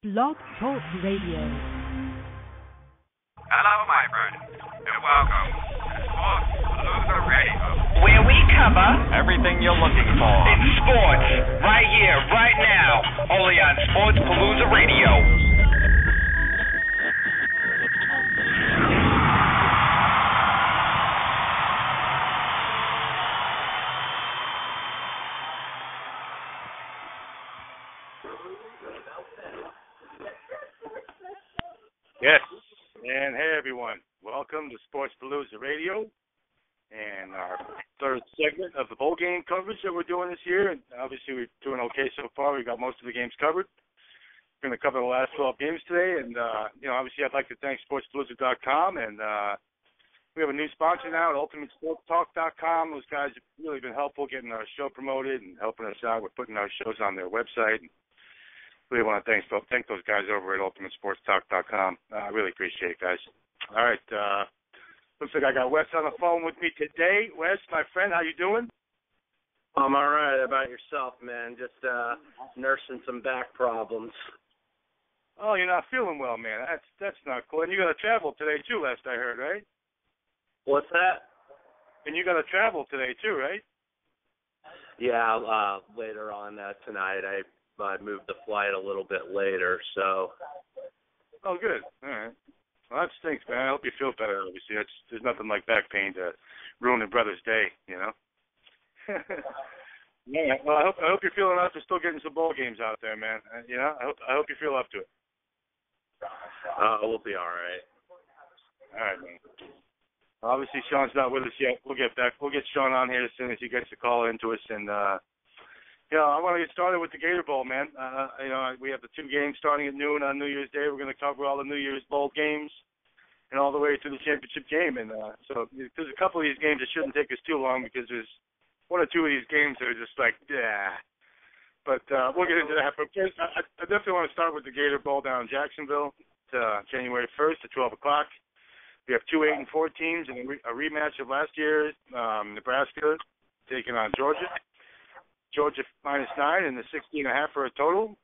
Blog Talk Radio. Hello, my friend, and welcome to Sports Palooza Radio, where we cover everything you're looking for in sports, right here, right now, only on Sports Palooza Radio. Yes, and hey everyone, welcome to Sports Palooza Radio and our third segment of the bowl game coverage that we're doing this year. And obviously we're doing okay so far. We got most of the games covered. We're going to cover the last 12 games today, and obviously I'd like to thank SportsPalooza.com, and we have a new sponsor now at UltimateSportsTalk.com. Those guys have really been helpful getting our show promoted and helping us out with putting our shows on their website. Really want to thank those guys over at UltimateSportsTalk.com. I really appreciate it, guys. All right, looks like I got Wes on the phone with me today. Wes, my friend, how you doing? I'm all right. How about yourself, man? Just nursing some back problems. Oh, you're not feeling well, man. That's not cool. And you got to travel today too, last I heard, right? What's that? And you got to travel today too, right? Yeah, later on tonight I moved the flight a little bit later, so. Oh, good. All right. Well, that stinks, man. I hope you feel better, obviously. There's nothing like back pain to ruin a brother's day, you know? Yeah. Well, I hope you're feeling up to still getting some bowl games out there, man. I hope you feel up to it. We'll be all right. All right, man. Obviously, Sean's not with us yet. We'll get Sean on here as soon as he gets the call into us, and I want to get started with the Gator Bowl, man. We have the two games starting at noon on New Year's Day. We're going to cover all the New Year's Bowl games and all the way to the championship game. And so there's a couple of these games that shouldn't take us too long because there's one or two of these games that are just like, yeah. But we'll get into that. But first, I definitely want to start with the Gator Bowl down in Jacksonville. It's January 1st at 12 o'clock. We have two 8-4 teams and a rematch of last year, Nebraska taking on Georgia. Georgia -9 and the 16.5 for a total.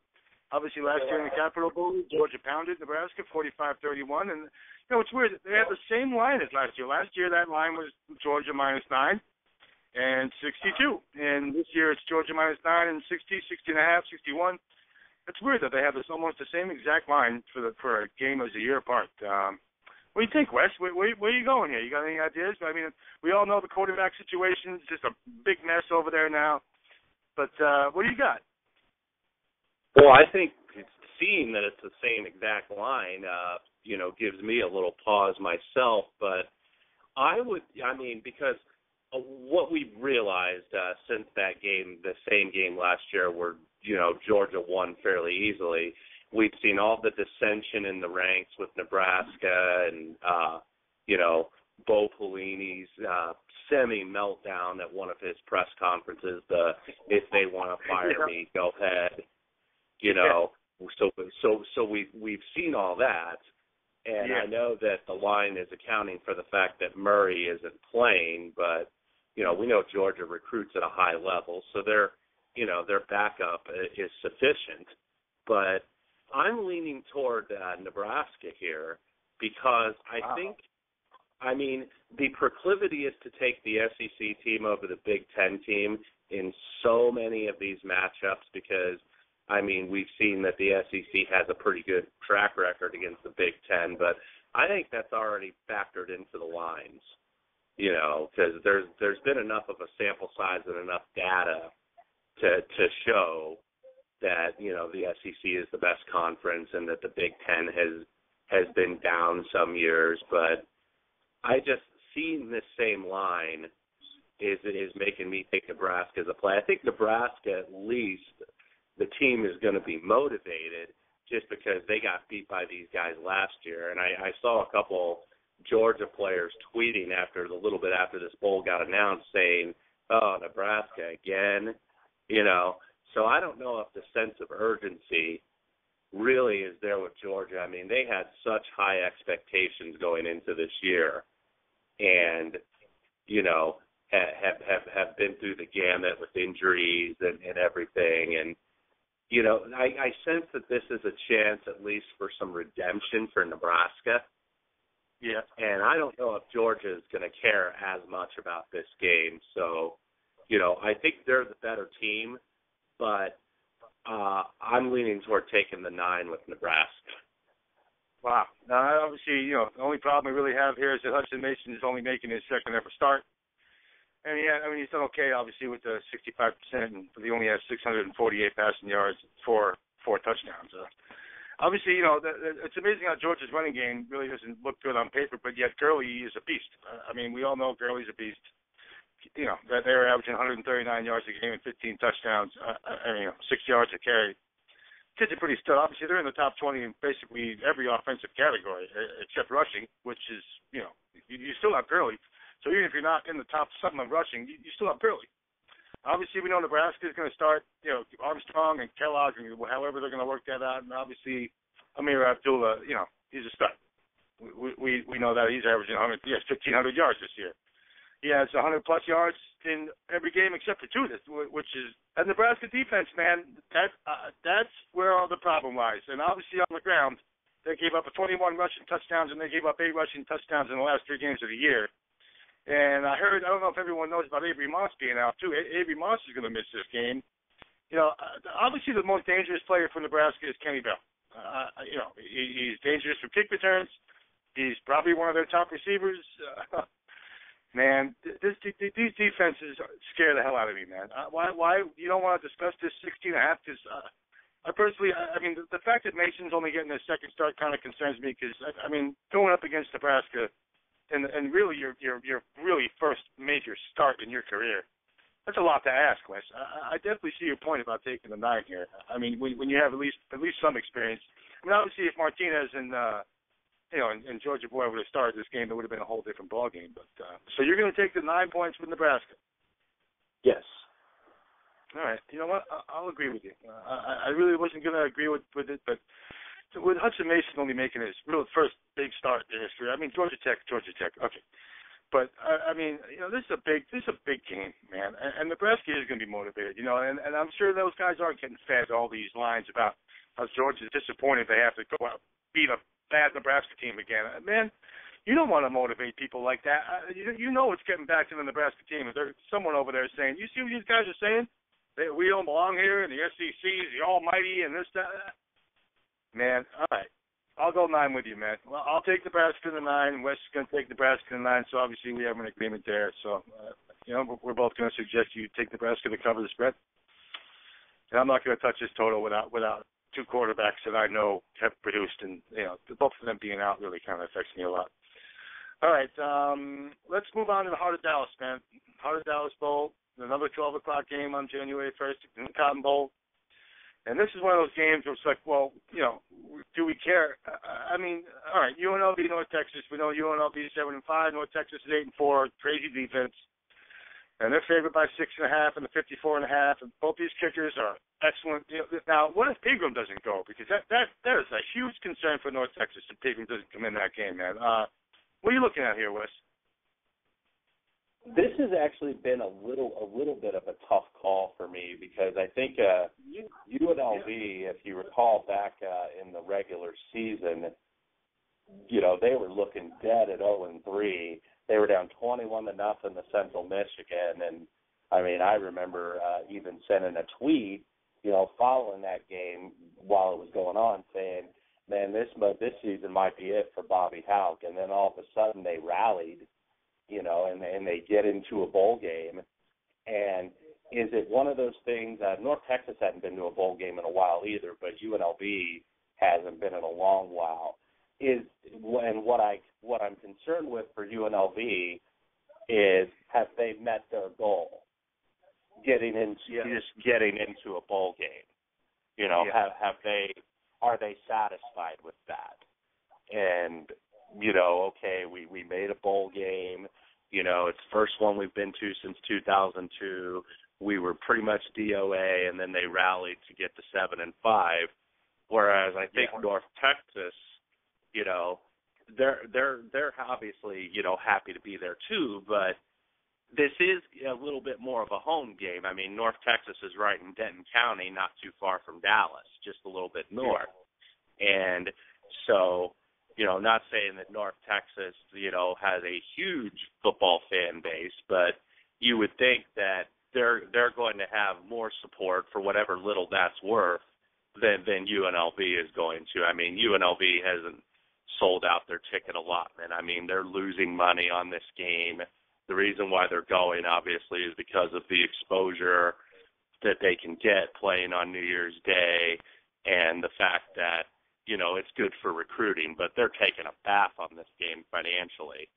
Obviously, last year in the Capital Bowl, Georgia pounded Nebraska 45-31. And, it's weird. They had the same line as last year. Last year, that line was Georgia -9 and 62. And this year, it's Georgia -9 and 60, 60.5, 61. It's weird that they have almost the same exact line for a game as a year apart. What do you think, Wes? Where are you going here? You got any ideas? I mean, we all know the quarterback situation is just a big mess over there now. But what do you got? Well, I think seeing that it's the same exact line, gives me a little pause myself. But because what we've realized since that game, the same game last year where, Georgia won fairly easily, we've seen all the dissension in the ranks with Nebraska and, Bo Pelini's semi-meltdown at one of his press conferences, if they want to fire me, go ahead. So we've seen all that, and I know that the line is accounting for the fact that Murray isn't playing, but, we know Georgia recruits at a high level, so their backup is sufficient. But I'm leaning toward Nebraska here because I think, the proclivity is to take the SEC team over the Big Ten team in so many of these matchups because, we've seen that the SEC has a pretty good track record against the Big Ten, but I think that's already factored into the lines, because there's been enough of a sample size and enough data to show that, the SEC is the best conference and that the Big Ten has been down some years, but I just seeing this same line is making me think Nebraska is a play. I think Nebraska, at least, the team is going to be motivated just because they got beat by these guys last year. And I saw a couple Georgia players tweeting a little bit after this bowl got announced saying, oh, Nebraska again, So I don't know if the sense of urgency really is there with Georgia. They had such high expectations going into this year and, have been through the gamut with injuries and everything. And, I sense that this is a chance at least for some redemption for Nebraska. Yeah. And I don't know if Georgia is going to care as much about this game. So, I think they're the better team, but I'm leaning toward taking the 9 with Nebraska. Wow. Now, obviously, the only problem we really have here is that Hudson Mason is only making his second ever start. And he's done okay, obviously, with the 65%, but he only has 648 passing yards, four touchdowns. Obviously, it's amazing how Georgia's running game really doesn't look good on paper, but yet Gurley is a beast. We all know Gurley's a beast. That they're averaging 139 yards a game and 15 touchdowns. 6 yards a carry. Kids are pretty stud. Obviously, they're in the top 20 in basically every offensive category except rushing, which is, you still have Gurley. So even if you're not in the top 7 of rushing, you still have Gurley. Obviously, we know Nebraska is going to start, Armstrong and Kellogg, and however they're going to work that out. And obviously, Amir Abdullah, he's a stud. We know that he's averaging 1,500 yards this year. He has 100-plus yards in every game except for 2, which is a Nebraska defense, man. That's where all the problem lies. And obviously on the ground, they gave up 21 rushing touchdowns, and they gave up 8 rushing touchdowns in the last 3 games of the year. And I don't know if everyone knows about Avery Moss being out, too. Avery Moss is going to miss this game. Obviously the most dangerous player for Nebraska is Kenny Bell. He's dangerous for kick returns. He's probably one of their top receivers. Man, these defenses scare the hell out of me, man. Why you don't want to discuss this 16.5? Because I personally, the fact that Mason's only getting his second start kind of concerns me. Because going up against Nebraska, and really your really first major start in your career, that's a lot to ask, Wes. I definitely see your point about taking the 9 here. When you have at least some experience. Obviously, if Martinez and Georgia Boy would have started this game, it would have been a whole different ball game. But so you're going to take the 9 points with Nebraska? Yes. All right. You know what? I'll agree with you. I really wasn't going to agree with it, but with Hudson Mason only making his real first big start in history, Georgia Tech. Okay. But this is a big game, man. And Nebraska is going to be motivated, and I'm sure those guys aren't getting fed all these lines about how Georgia's disappointed they have to go out beat a bad Nebraska team again. Man, you don't want to motivate people like that. You know it's getting back to the Nebraska team. There's someone over there saying, you see what these guys are saying? We don't belong here, and the SEC is the almighty, and this, that. Man, all right. I'll go 9 with you, man. Well, I'll take Nebraska to the 9, and Wes is going to take Nebraska to the 9, so obviously we have an agreement there. So, we're both going to suggest you take Nebraska to cover the spread. And I'm not going to touch this total without 2 quarterbacks that I know have produced, and both of them being out really kind of affects me a lot. All right, let's move on to the Heart of Dallas, man. Heart of Dallas Bowl, another 12 o'clock game on January 1st in the Cotton Bowl, and this is one of those games where it's like, well, do we care? All right, UNLV, North Texas. We know UNLV is 7-5, North Texas is 8-4. Crazy defense. And they're favored by 6.5 and the 54.5. And both these kickers are excellent. Now, what if Pegram doesn't go? Because that is a huge concern for North Texas if Pegram doesn't come in that game, man. What are you looking at here, Wes? This has actually been a little bit of a tough call for me because I think UNLV, if you recall back in the regular season, they were looking dead at 0-3. They were down 21-0 to Central Michigan, and I remember even sending a tweet, following that game while it was going on, saying, "Man, this season might be it for Bobby Houck." And then all of a sudden they rallied, and they get into a bowl game. And is it one of those things? North Texas hadn't been to a bowl game in a while either, but UNLV hasn't been in a long while. What I'm concerned with for UNLV is, have they met their goal? Getting into a bowl game. Are they satisfied with that? And okay, we made a bowl game. It's the first one we've been to since 2002. We were pretty much DOA, and then they rallied to get to 7-5. Whereas I think North Texas, they're obviously happy to be there too, but this is a little bit more of a home game. I mean, North Texas is right in Denton County, not too far from Dallas, just a little bit north. And so, not saying that North Texas, has a huge football fan base, but you would think that they're going to have more support for whatever little that's worth than UNLV is going to. I mean, UNLV hasn't sold out their ticket allotment. I mean, they're losing money on this game. The reason why they're going, obviously, is because of the exposure that they can get playing on New Year's Day and the fact that, it's good for recruiting, but they're taking a bath on this game financially,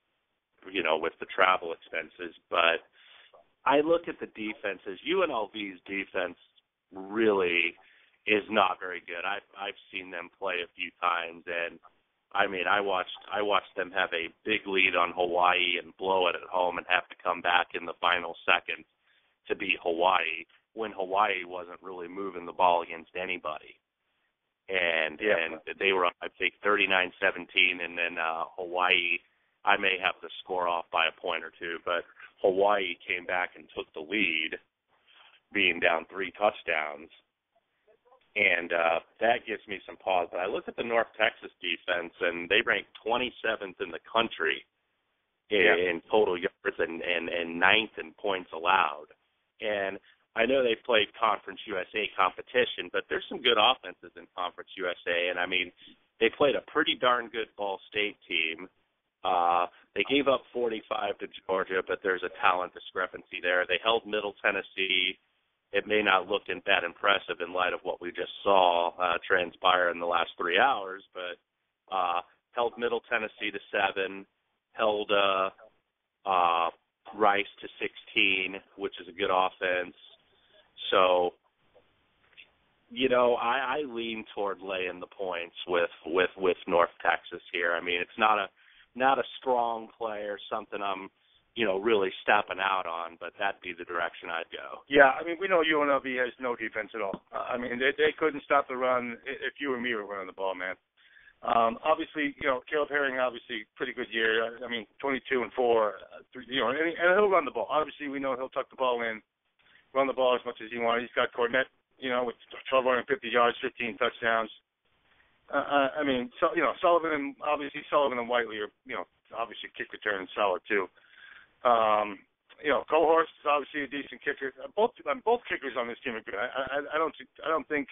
with the travel expenses. But I look at the defenses. UNLV's defense really is not very good. I've seen them play a few times, and I mean, I watched them have a big lead on Hawaii and blow it at home and have to come back in the final second to beat Hawaii when Hawaii wasn't really moving the ball against anybody. And they were up, I think, 39-17, and then Hawaii, I may have to score off by a point or two, but Hawaii came back and took the lead, being down 3 touchdowns. And that gives me some pause. But I look at the North Texas defense, and they rank 27th in the country in total yards and 9th in points allowed. And I know they've played Conference USA competition, but there's some good offenses in Conference USA. And, I mean, they played a pretty darn good Ball State team. They gave up 45 to Georgia, but there's a talent discrepancy there. They held Middle Tennessee. It may not look that impressive in light of what we just saw transpire in the last 3 hours, but held Middle Tennessee to 7, held Rice to 16, which is a good offense. So, I lean toward laying the points with North Texas here. I mean, it's not a strong play or something I'm really stepping out on, but that'd be the direction I'd go. Yeah, I mean, we know UNLV has no defense at all. I mean, they couldn't stop the run if you or me were running the ball, man. Obviously, Caleb Herring, obviously, pretty good year. I mean, 22-4, and he'll run the ball. Obviously, we know he'll tuck the ball in, run the ball as much as he wants. He's got Cornette, with 1,250 yards, 15 touchdowns. I mean, so, Sullivan and Whiteley are, obviously kick return solid too. Cohorst is obviously a decent kicker. Both kickers on this team are good. I don't think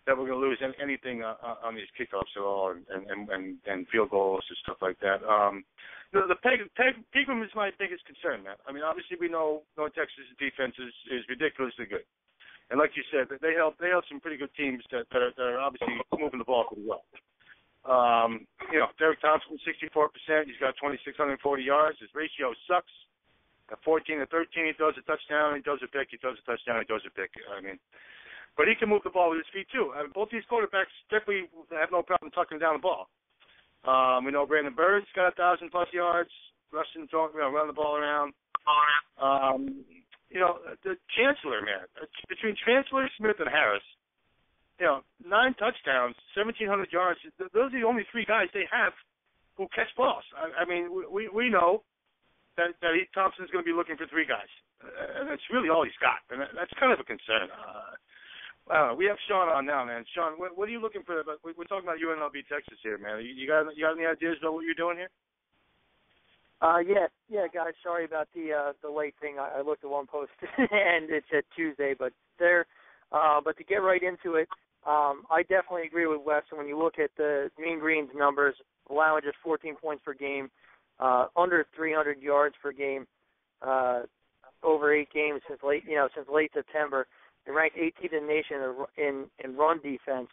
that we're going to lose anything on these kickoffs at all, and field goals and stuff like that. The Pegram is my biggest concern, man. I mean, obviously we know North Texas' defense is ridiculously good, and like you said, they held some pretty good teams that are obviously moving the ball pretty well. Derek Thompson, 64%. He's got 2,640 yards. His ratio sucks. At 14 to 13, he throws a touchdown. He throws a pick. He throws a touchdown. He throws a pick. I mean, but he can move the ball with his feet too. I mean, both these quarterbacks definitely have no problem tucking down the ball. We know Brandon Bird's got 1,000+ yards, rushing, running the ball around. The Chancellor, man, between Chancellor, Smith, and Harris, 9 touchdowns, 1,700 yards. Those are the only 3 guys they have who catch balls. I mean, we know that Thompson's going to be looking for 3 guys. And that's really all he's got, and that's kind of a concern. We have Sean on now, man. Sean, what are you looking for? We're talking about UNLV Texas here, man. You got any ideas about what you're doing here? Yeah, guys. Sorry about the late thing. I looked at one post and it said Tuesday, but to get right into it, I definitely agree with Wes. When you look at the Mean Green's numbers, allowing just 14 points per game, under 300 yards per game, over 8 games since late September. They ranked 18th in the nation in run defense.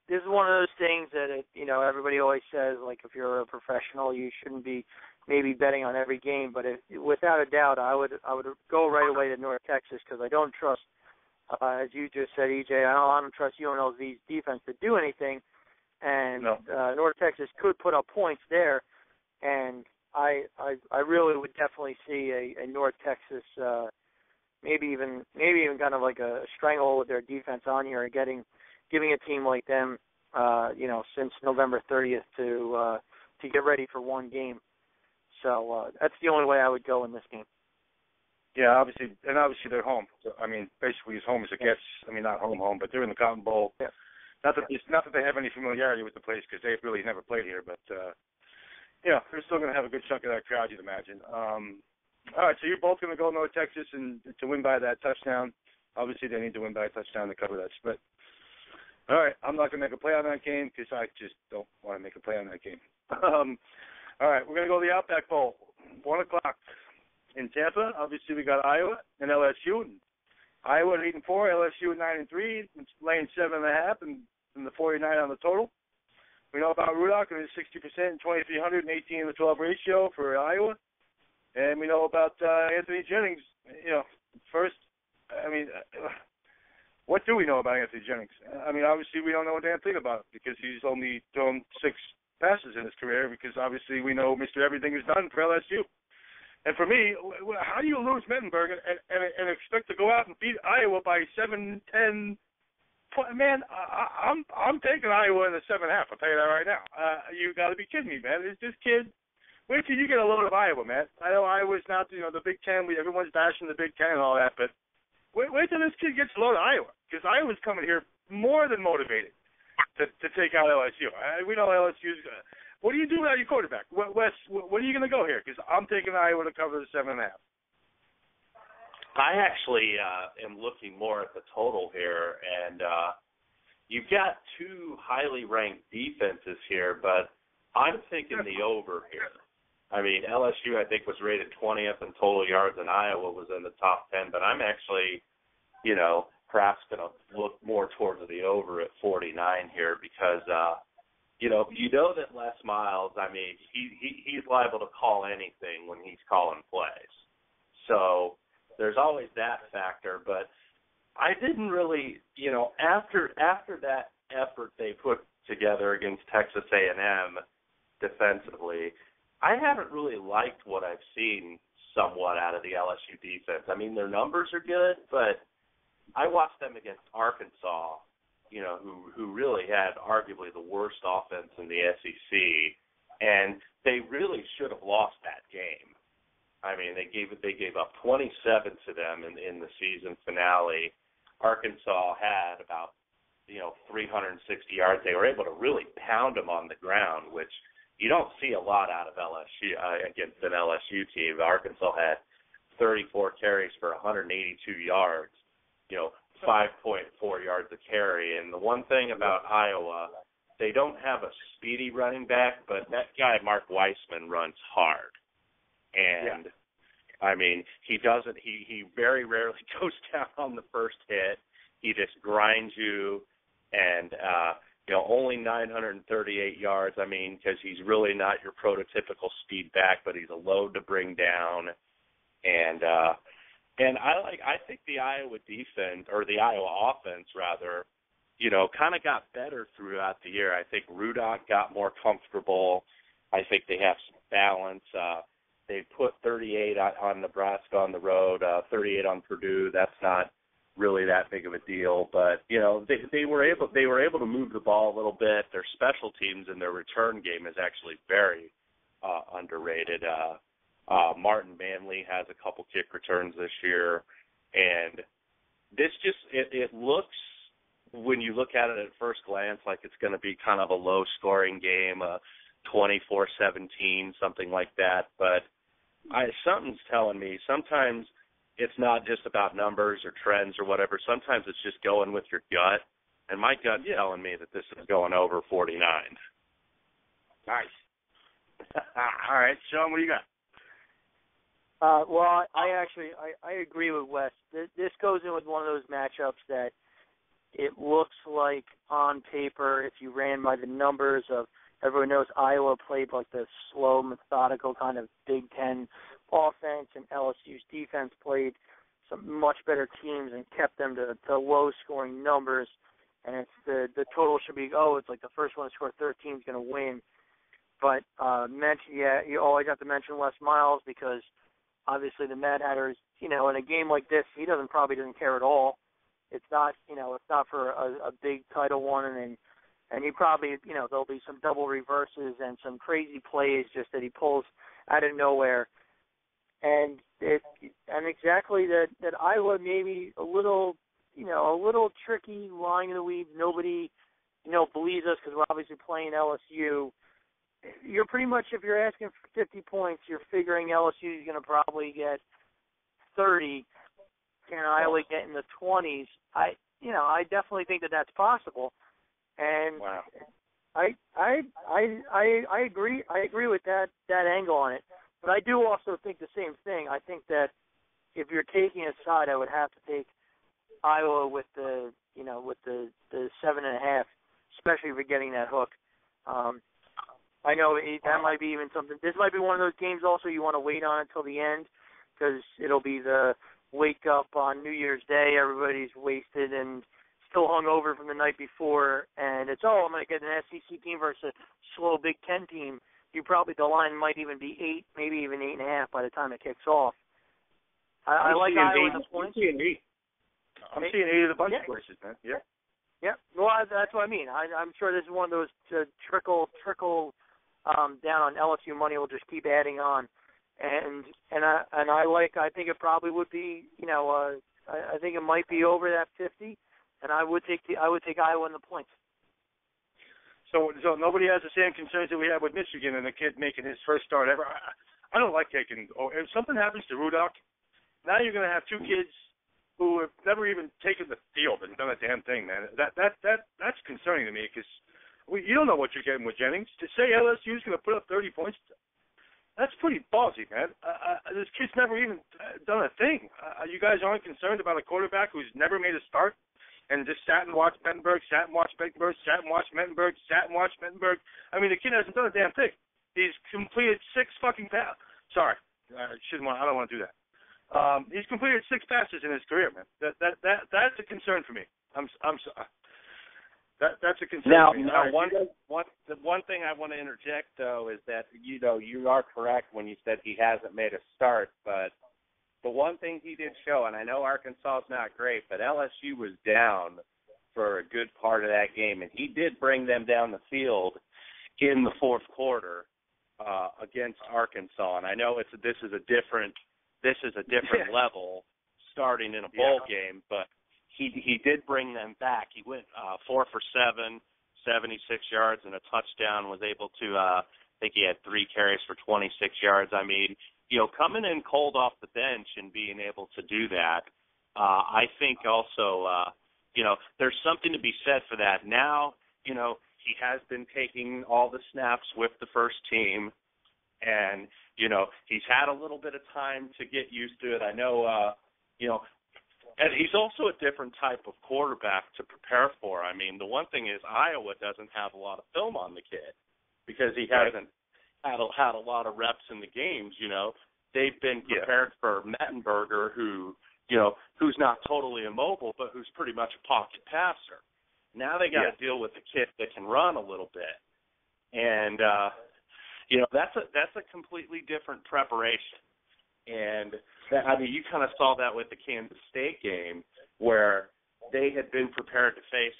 This is one of those things that everybody always says, like, if you're a professional, you shouldn't be maybe betting on every game. But without a doubt, I would go right away to North Texas because I don't trust, as you just said, EJ, I don't trust UNLV's defense to do anything. And North Texas could put up points there, and I really would definitely see a North Texas. Maybe even kind of like a stranglehold with their defense on here and giving a team like them, since November 30th to get ready for one game. So that's the only way I would go in this game. Yeah, obviously they're home. So, I mean, basically as home as it gets. I mean, not home, but they're in the Cotton Bowl. Yeah. Not that they have any familiarity with the place because they've really never played here, but they're still going to have a good chunk of that crowd, you'd imagine. All right, so you're both going to go North Texas and to win by that touchdown. Obviously, they need to win by a touchdown to cover that split. All right, I'm not going to make a play on that game because I just don't want to make a play on that game. All right, we're going to go to the Outback Bowl, 1 o'clock in Tampa. Obviously, we got Iowa and LSU. And Iowa at 8-4, LSU at 9-3. It's laying 7.5 and the 49 on the total. We know about Rudock and his 60%, 2,300 and 18-12 ratio for Iowa. And we know about Anthony Jennings. First, I mean, what do we know about Anthony Jennings? I mean, obviously we don't know a damn thing about him because he's only thrown 6 passes in his career because obviously we know Mr. Everything is done for LSU. And for me, how do you lose Mettenberg and expect to go out and beat Iowa by 7, 10? Man, I'm taking Iowa in the 7.5. I'll tell you that right now. You got to be kidding me, man. Is this kid? Wait till you get a load of Iowa, man. I know Iowa's not, the Big Ten. Everyone's bashing the Big Ten and all that, but wait till this kid gets a load of Iowa because Iowa's coming here more than motivated to take out LSU. We know LSU's. What do you do without your quarterback? Wes, what are you going to go here? Because I'm taking Iowa to cover the 7.5. I actually am looking more at the total here, and you've got 2 highly ranked defenses here, but I'm thinking the over here. I mean, LSU, I think, was rated 20th in total yards, and Iowa was in the top 10. But I'm actually, perhaps going to look more towards the over at 49 here because, you know that Les Miles, I mean, he's liable to call anything when he's calling plays. So there's always that factor. But I didn't really, after that effort they put together against Texas A&M defensively, I haven't really liked what I've seen somewhat out of the LSU defense. I mean, their numbers are good, but I watched them against Arkansas, who really had arguably the worst offense in the SEC, and they really should have lost that game. I mean, they gave up 27 to them in the season finale. Arkansas had about 360 yards. They were able to really pound them on the ground, which you don't see a lot out of LSU against an LSU team. Arkansas had 34 carries for 182 yards, 5.4 yards a carry. And the one thing about Iowa, they don't have a speedy running back, but that guy, Mark Weissman, runs hard. And, I mean, he very rarely goes down on the first hit. He just grinds you and, only 938 yards. I mean, because he's really not your prototypical speed back, but he's a load to bring down. And I think the Iowa defense, or the Iowa offense rather, kind of got better throughout the year. I think Rudock got more comfortable. I think they have some balance. They put 38 on Nebraska on the road, 38 on Purdue. That's not really that big of a deal, but they were able to move the ball a little bit. Their special teams and their return game is actually very underrated. Martin Manley has a couple kick returns this year, and this just it looks, when you look at it at first glance, like it's going to be kind of a low scoring game, 24-17, something like that. But something's telling me sometimes it's not just about numbers or trends or whatever. Sometimes it's just going with your gut. And my gut's telling me that this is going over 49. Nice. All right, Sean, what do you got? Well, I agree with Wes. This goes in with one of those matchups that it looks like on paper, if you ran by the numbers of, everyone knows Iowa played like the slow, methodical kind of Big Ten offense, and LSU's defense played some much better teams and kept them to low-scoring numbers. And it's the total should be, it's like the first one to score 13 is going to win. But you always have to mention Les Miles because obviously the Mad Hatters, in a game like this, he probably doesn't care at all. It's not, it's not for a big title one, and he probably, there'll be some double reverses and some crazy plays just that he pulls out of nowhere. and exactly that Iowa maybe a little tricky, lying in the weeds. Nobody, believes us because we're obviously playing LSU. You're pretty much, if you're asking for 50 points, you're figuring LSU is going to probably get 30. Can Iowa get in the 20s? I definitely think that that's possible, and wow. I agree. I agree with that angle on it, but I do also think the same thing. I think that if you're taking a side, I would have to take Iowa with the 7.5, especially if you're getting that hook. I know that might be even something. This might be one of those games also you want to wait on until the end because it'll be the wake up on New Year's Day. Everybody's wasted and still hungover from the night before, and it's, I'm going to get an SEC team versus a slow Big Ten team. The line might even be 8, maybe even 8.5 by the time it kicks off. I like Iowa in the points. I'm seeing 8 of the bunch of places, man. Yeah. Yeah. Well, that's what I mean. I'm sure this is one of those trickle down on LSU money will just keep adding on, and I think it probably would be, I think it might be over that 50, and I would take Iowa in the points. So nobody has the same concerns that we have with Michigan and the kid making his first start ever. I don't like taking. If something happens to Rudock, now you're going to have 2 kids who have never even taken the field and done a damn thing, man. That's concerning to me because you don't know what you're getting with Jennings. To say LSU is going to put up 30 points, that's pretty ballsy, man. This kid's never even done a thing. You guys aren't concerned about a quarterback who's never made a start and just sat and watched Mettenberg, sat and watched Mettenberg, sat and watched Mettenberg, sat and watched Mettenberg. I mean, the kid hasn't done a damn thing. He's completed 6 fucking passes. Sorry, I don't want to do that. He's completed 6 passes in his career, man. That's a concern for me. I'm sorry. That's a concern. Now, for me. the one thing I want to interject though is that you are correct when you said he hasn't made a start, but the one thing he did show, and I know Arkansas is not great, but LSU was down for a good part of that game, and he did bring them down the field in the fourth quarter against Arkansas. And I know this is a different level starting in a bowl game, but he did bring them back. He went 4 for 7, 76 yards and a touchdown. Was able to, I think he had 3 carries for 26 yards. I mean, coming in cold off the bench and being able to do that, I think also, there's something to be said for that. Now, he has been taking all the snaps with the first team, and, he's had a little bit of time to get used to it. I know, and he's also a different type of quarterback to prepare for. I mean, the one thing is Iowa doesn't have a lot of film on the kid because he hasn't had a lot of reps in the games, They've been prepared for Mettenberger, who's not totally immobile, but who's pretty much a pocket passer. Now they got to deal with a kid that can run a little bit. And, that's a completely different preparation. And, you kind of saw that with the Kansas State game where they had been prepared to face,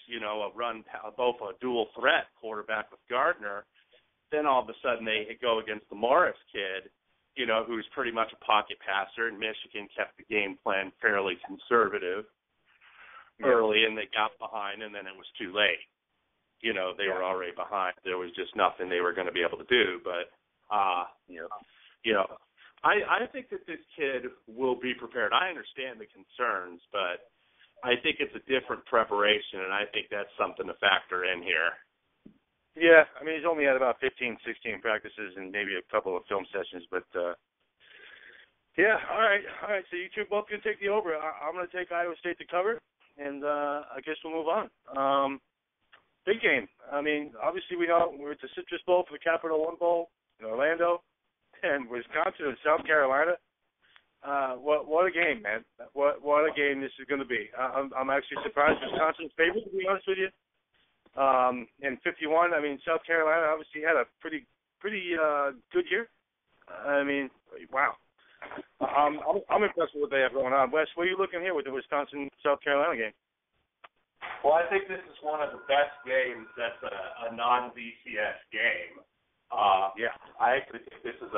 both a dual threat quarterback with Gardner. Then all of a sudden they go against the Morris kid, who's pretty much a pocket passer, and Michigan kept the game plan fairly conservative early, and they got behind, and then it was too late. They were already behind. There was just nothing they were going to be able to do. But, I think that this kid will be prepared. I understand the concerns, but I think it's a different preparation, and I think that's something to factor in here. Yeah, I mean, he's only had about 15, 16 practices and maybe a couple of film sessions, but, all right. So you two both can take the over. I'm going to take Iowa State to cover, and I guess we'll move on. Big game. I mean, obviously we know we're at the Citrus Bowl for the Capital One Bowl in Orlando, and Wisconsin and South Carolina. What a game, man. What a game this is going to be. I'm actually surprised Wisconsin's favorite, to be honest with you. In 51, I mean, South Carolina obviously had a pretty good year. I mean, wow. I'm impressed with what they have going on. Wes, what are you looking here with the Wisconsin-South Carolina game? Well, I think this is one of the best games that's a non-BCS game. I actually think this is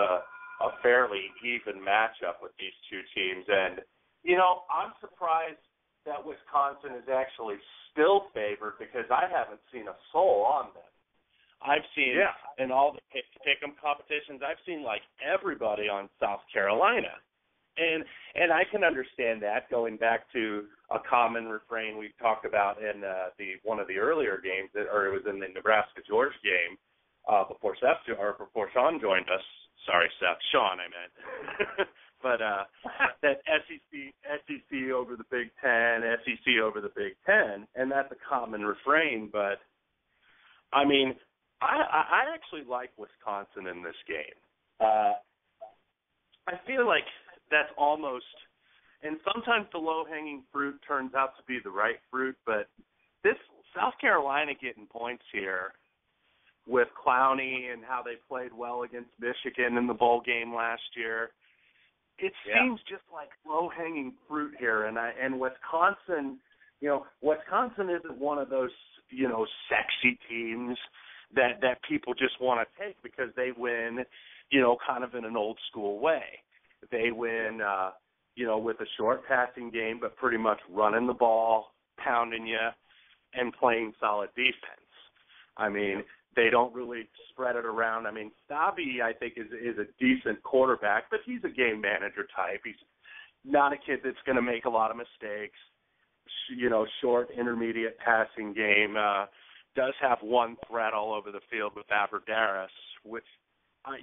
a fairly even matchup with these two teams. And, I'm surprised that Wisconsin is actually still favored because I haven't seen a soul on them. I've seen in all the pick-em competitions, I've seen like everybody on South Carolina. And I can understand that, going back to a common refrain we talked about in one of the earlier games, or it was in the Nebraska-Georgia game before Sean joined us. Sorry, Seth. Sean, I meant. But that SEC over the Big Ten, SEC over the Big Ten, and that's a common refrain. But, I mean, I actually like Wisconsin in this game. I feel like that's almost, and sometimes the low-hanging fruit turns out to be the right fruit, but this South Carolina getting points here with Clowney and how they played well against Michigan in the bowl game last year, it seems just like low-hanging fruit here. And Wisconsin, Wisconsin isn't one of those, sexy teams that people just want to take because they win, kind of in an old-school way. They win, with a short passing game, but pretty much running the ball, pounding you, and playing solid defense. I mean, they don't really spread it around. I mean, Stabby, I think, is a decent quarterback, but he's a game manager type. He's not a kid that's going to make a lot of mistakes. Short, intermediate passing game. Does have one threat all over the field with Aberdaris, which, I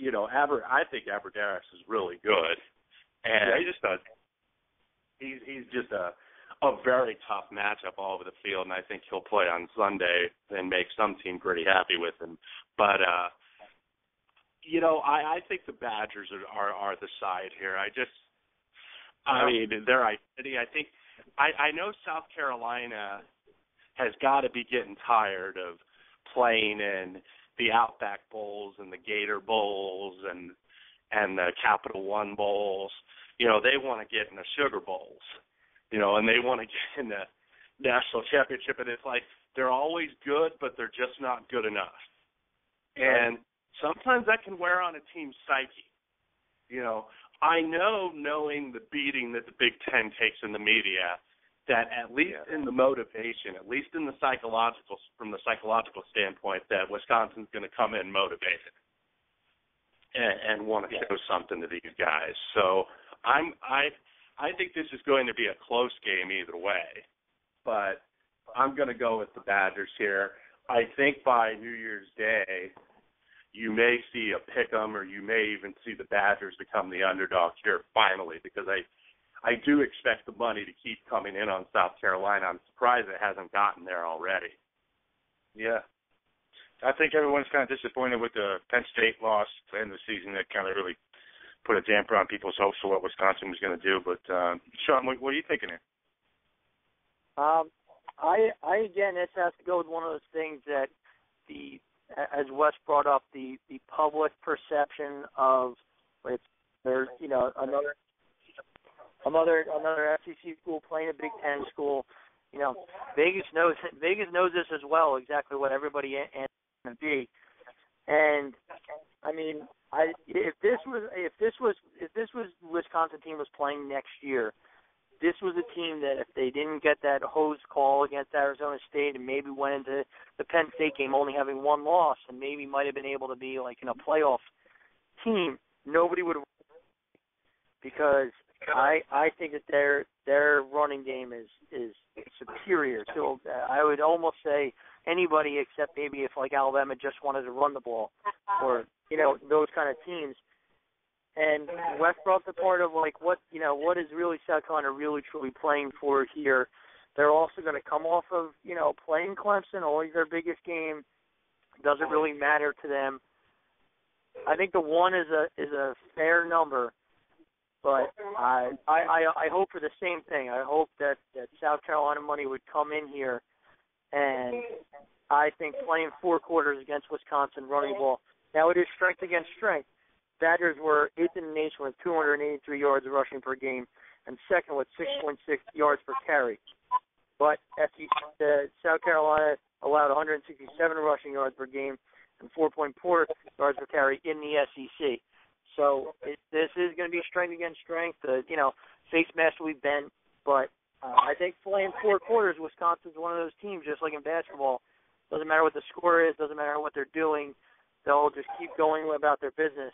think Aberdaris is really good. And he just does. He's just a very tough matchup all over the field, and I think he'll play on Sunday and make some team pretty happy with him. But, I think the Badgers are the side here. I mean, their identity, I know South Carolina has got to be getting tired of playing in the Outback Bowls and the Gator Bowls and the Capital One Bowls. They want to get in the Sugar Bowls, and they want to get in the national championship. And it's like they're always good, but they're just not good enough. And sometimes that can wear on a team's psyche. I know, knowing the beating that the Big Ten takes in the media, that at least in the motivation, at least in the from the psychological standpoint, that Wisconsin's going to come in motivated and want to show something to these guys. So I think this is going to be a close game either way, but I'm going to go with the Badgers here. I think by New Year's Day, you may see a pick-em, or you may even see the Badgers become the underdog here finally, because I do expect the money to keep coming in on South Carolina. I'm surprised it hasn't gotten there already. Yeah. I think everyone's kind of disappointed with the Penn State loss to end the season. That kind of really put a damper on people's hopes for what Wisconsin was going to do. But, Sean, what are you thinking here? Again, this has to go with one of those things that as Wes brought up, the public perception of if there's, another SEC school playing a Big Ten school. Vegas knows this as well, exactly what everybody is going to be. And I mean, if this was Wisconsin team was playing next year, this was a team that if they didn't get that hose call against Arizona State and maybe went into the Penn State game only having one loss and maybe might have been able to be like in a playoff team, nobody would have, because I think that their running game is superior. So I would almost say anybody except maybe if like Alabama just wanted to run the ball, or those kind of teams. And Wes brought the part of like what is really South Carolina really truly playing for here. They're also going to come off of playing Clemson, always their biggest game. Doesn't really matter to them. I think the one is a fair number. But I hope for the same thing. I hope that South Carolina money would come in here, and I think playing 4 quarters against Wisconsin running ball. Now it is strength against strength. Badgers were 8th in the nation with 283 yards rushing per game, and second with 6.6 yards per carry. But South Carolina allowed 167 rushing yards per game and 4.4 yards per carry in the SEC. So this is going to be strength against strength. Face mask we've been, but I think playing 4 quarters, Wisconsin's one of those teams, just like in basketball. Doesn't matter what the score is, doesn't matter what they're doing, they'll just keep going about their business.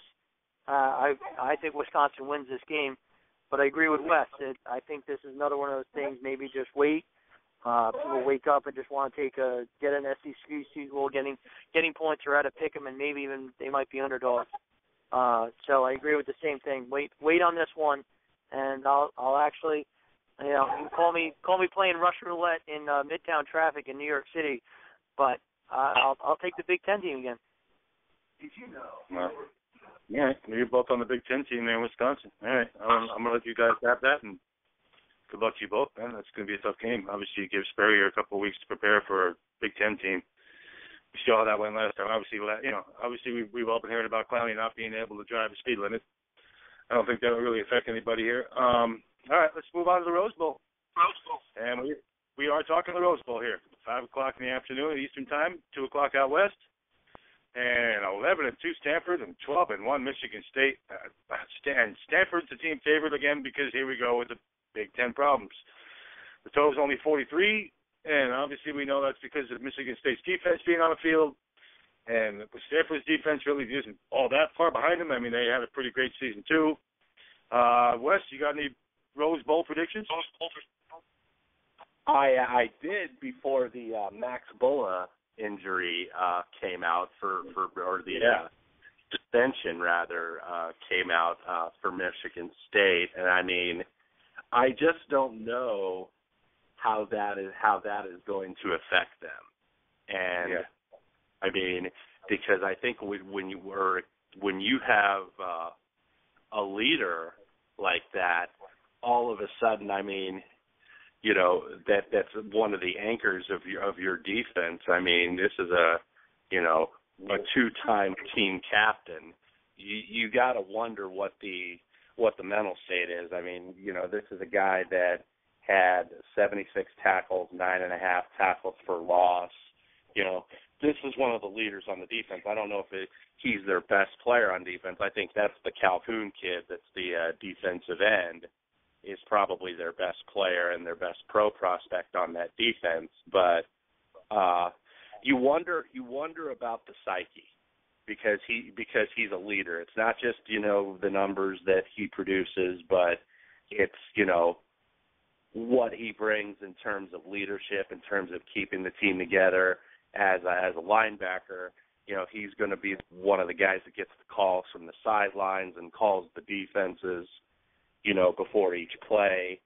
I think Wisconsin wins this game, but I agree with Wes. I think this is another one of those things. Maybe just wait. People wake up and just want to get an SEC sequel, getting points or out of pick 'em, and maybe even they might be underdogs. So I agree with the same thing. Wait on this one, and I'll actually, you can call me playing Russian roulette in Midtown traffic in New York City, but I'll take the Big Ten team again. Did you know? Well, yeah, you're both on the Big Ten team there in Wisconsin. All right, I'm gonna let you guys have that, and good luck to you both, man. That's gonna be a tough game. Obviously, it gives Spurrier a couple of weeks to prepare for a Big Ten team. We saw how that went last time. Obviously, we've all been hearing about Clowney not being able to drive the speed limit. I don't think that will really affect anybody here. All right, let's move on to the Rose Bowl. And we are talking the Rose Bowl here. 5 o'clock in the afternoon at Eastern Time, 2 o'clock out west. And 11-2 Stanford and 12-1 Michigan State. And Stanford's the team favorite again because here we go with the Big Ten problems. The total's only 43, and obviously we know that's because of Michigan State's defense being on the field. And Stanford's defense really isn't all that far behind them. I mean, they had a pretty great season too. Wes, you got any Rose Bowl predictions? I did before the Max Bulla injury came out suspension rather came out for Michigan State, and I mean, I just don't know how that is going to affect them, and I mean, because I think when you have a leader like that, all of a sudden, I mean, you know, that's one of the anchors of your defense. I mean, this is a 2-time team captain. You got to wonder what the mental state is. I mean, you know, this is a guy that had 76 tackles, 9.5 tackles for loss. You know, this is one of the leaders on the defense. I don't know if he's their best player on defense. I think that's the Calhoun kid that's the defensive end, is probably their best player and their best pro prospect on that defense. But you wonder about the psyche because he's a leader. It's not just, you know, the numbers that he produces, but it's, you know, what he brings in terms of leadership, in terms of keeping the team together as a linebacker. You know, he's going to be one of the guys that gets the calls from the sidelines and calls the defenses, you know, before each play.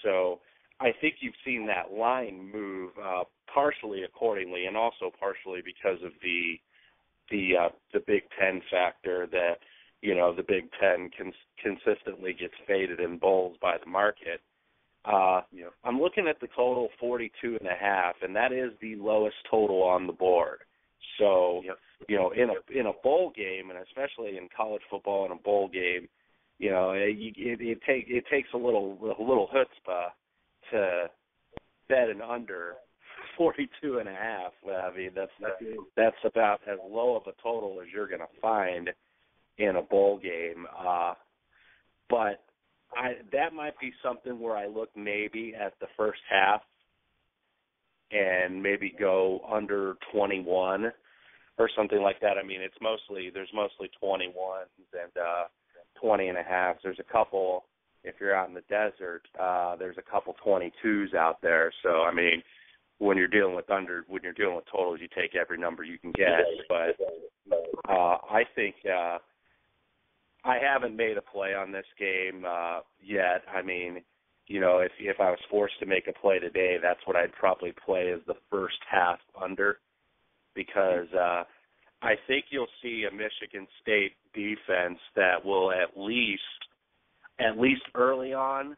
So I think you've seen that line move partially accordingly, and also partially because of the Big Ten factor that, you know, the Big Ten consistently gets faded in bowls by the market. I'm looking at the total 42.5, and that is the lowest total on the board. So, you know, in a bowl game, and especially in college football in a bowl game, you know, it takes a little chutzpah to bet an under 42.5. I mean, that's about as low of a total as you're going to find in a bowl game. But that might be something where I look maybe at the first half and maybe go under 21 or something like that. I mean, there's mostly 21s and 20.5. There's a couple, if you're out in the desert, there's a couple 22s out there. So, I mean, when you're dealing with totals, you take every number you can get. But I think I haven't made a play on this game yet. I mean, you know, if I was forced to make a play today, that's what I'd probably play as the first half under, because I think you'll see a Michigan State defense that will at least early on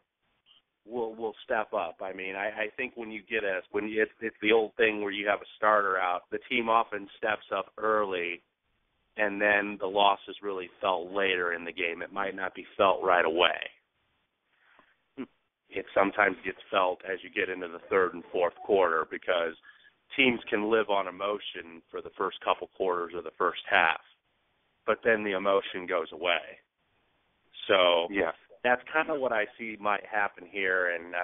will step up. I mean, I think it's the old thing where you have a starter out, the team often steps up early, and then the loss is really felt later in the game. It might not be felt right away. It sometimes gets felt as you get into the third and fourth quarter, because teams can live on emotion for the first couple quarters of the first half, but then the emotion goes away. So yeah, that's kind of what I see might happen here. And,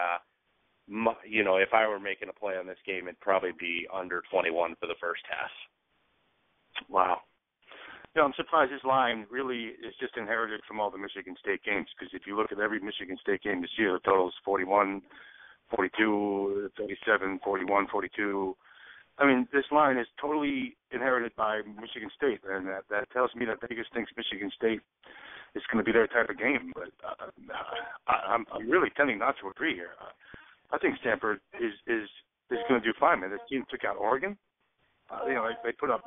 if I were making a play on this game, it'd probably be under 21 for the first half. Wow. I'm surprised this line really is just inherited from all the Michigan State games, because if you look at every Michigan State game this year, the total is 41, 42, 37, 41, 42. I mean, this line is totally inherited by Michigan State, and that tells me that Vegas thinks Michigan State is going to be their type of game. But I'm really tending not to agree here. I think Stanford is going to do fine, man. This team took out Oregon. They put up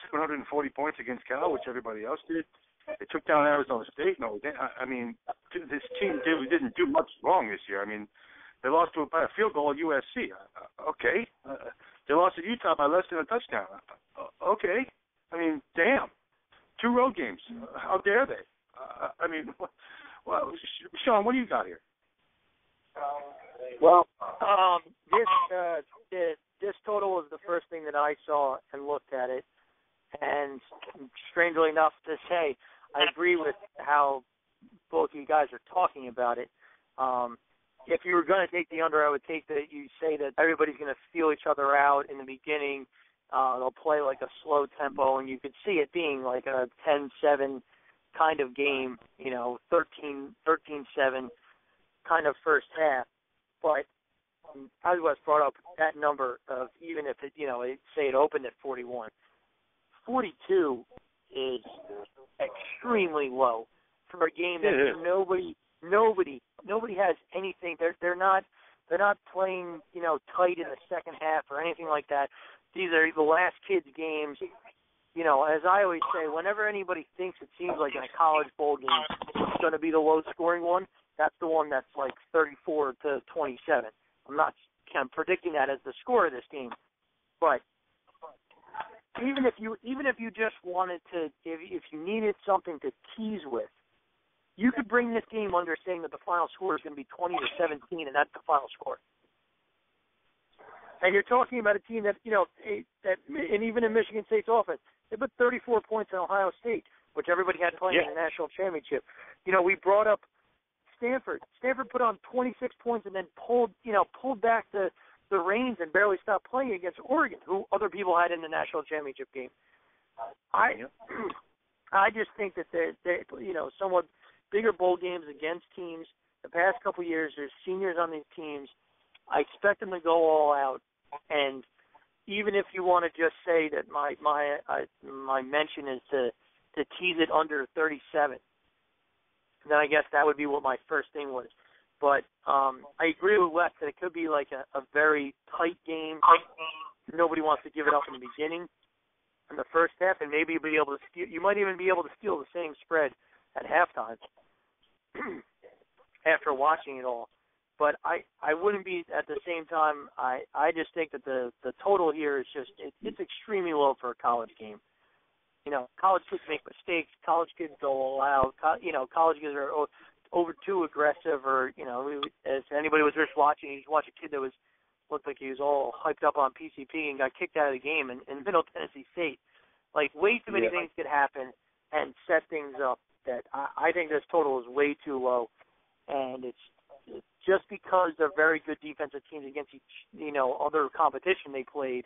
740 points against Cal, which everybody else did. They took down Arizona State. I mean, this team didn't do much wrong this year. I mean, they lost by a field goal at USC. Okay. They lost at Utah by less than a touchdown. Okay. I mean, damn. 2 road games. How dare they? I mean, well, Sean, what do you got here? Well, this total was the first thing that I saw and looked at it, and strangely enough to say, I agree with how both you guys are talking about it. If you were going to take the under, I would take that you say that everybody's going to feel each other out in the beginning. They'll play like a slow tempo, and you could see it being like a 10-7 kind of game, 13-7 kind of first half. But as Wes brought up, that number of even if it, say it opened at 41, 42 is extremely low for a game that nobody has anything. They're not playing tight in the second half or anything like that. These are the last kids' games. As I always say, whenever anybody thinks it seems like in a college bowl game it's going to be the low-scoring one, that's the one that's like 34-27. I'm predicting that as the score of this game. But even if you just wanted to, if you needed something to tease with, you could bring this game under saying that the final score is going to be 20-17, and that's the final score. And you're talking about a team that, and even in Michigan State's offense, they put 34 points on Ohio State, which everybody had playing in the national championship. We brought up Stanford. Stanford put on 26 points and then pulled back the reins and barely stopped playing against Oregon, who other people had in the national championship game. I just think that they're somewhat bigger bowl games against teams. The past couple of years, there's seniors on these teams. I expect them to go all out, and even if you want to just say that my mention is to tease it under 37, then I guess that would be what my first thing was. But I agree with Wes that it could be like a very tight game. Nobody wants to give it up in the beginning, in the first half, and maybe you'll be able to steal. You might even be able to steal the same spread at halftime after watching it all. But I wouldn't be at the same time. I just think that the total here is just it's extremely low for a college game. College kids make mistakes. College kids don't allow. College kids are over too aggressive, or as anybody was just watching, you just watch a kid that looked like he was all hyped up on PCP and got kicked out of the game in Middle Tennessee State. Like way too many things could happen and set things up. That I think this total is way too low, and it's just because they're very good defensive teams against each, other competition they played,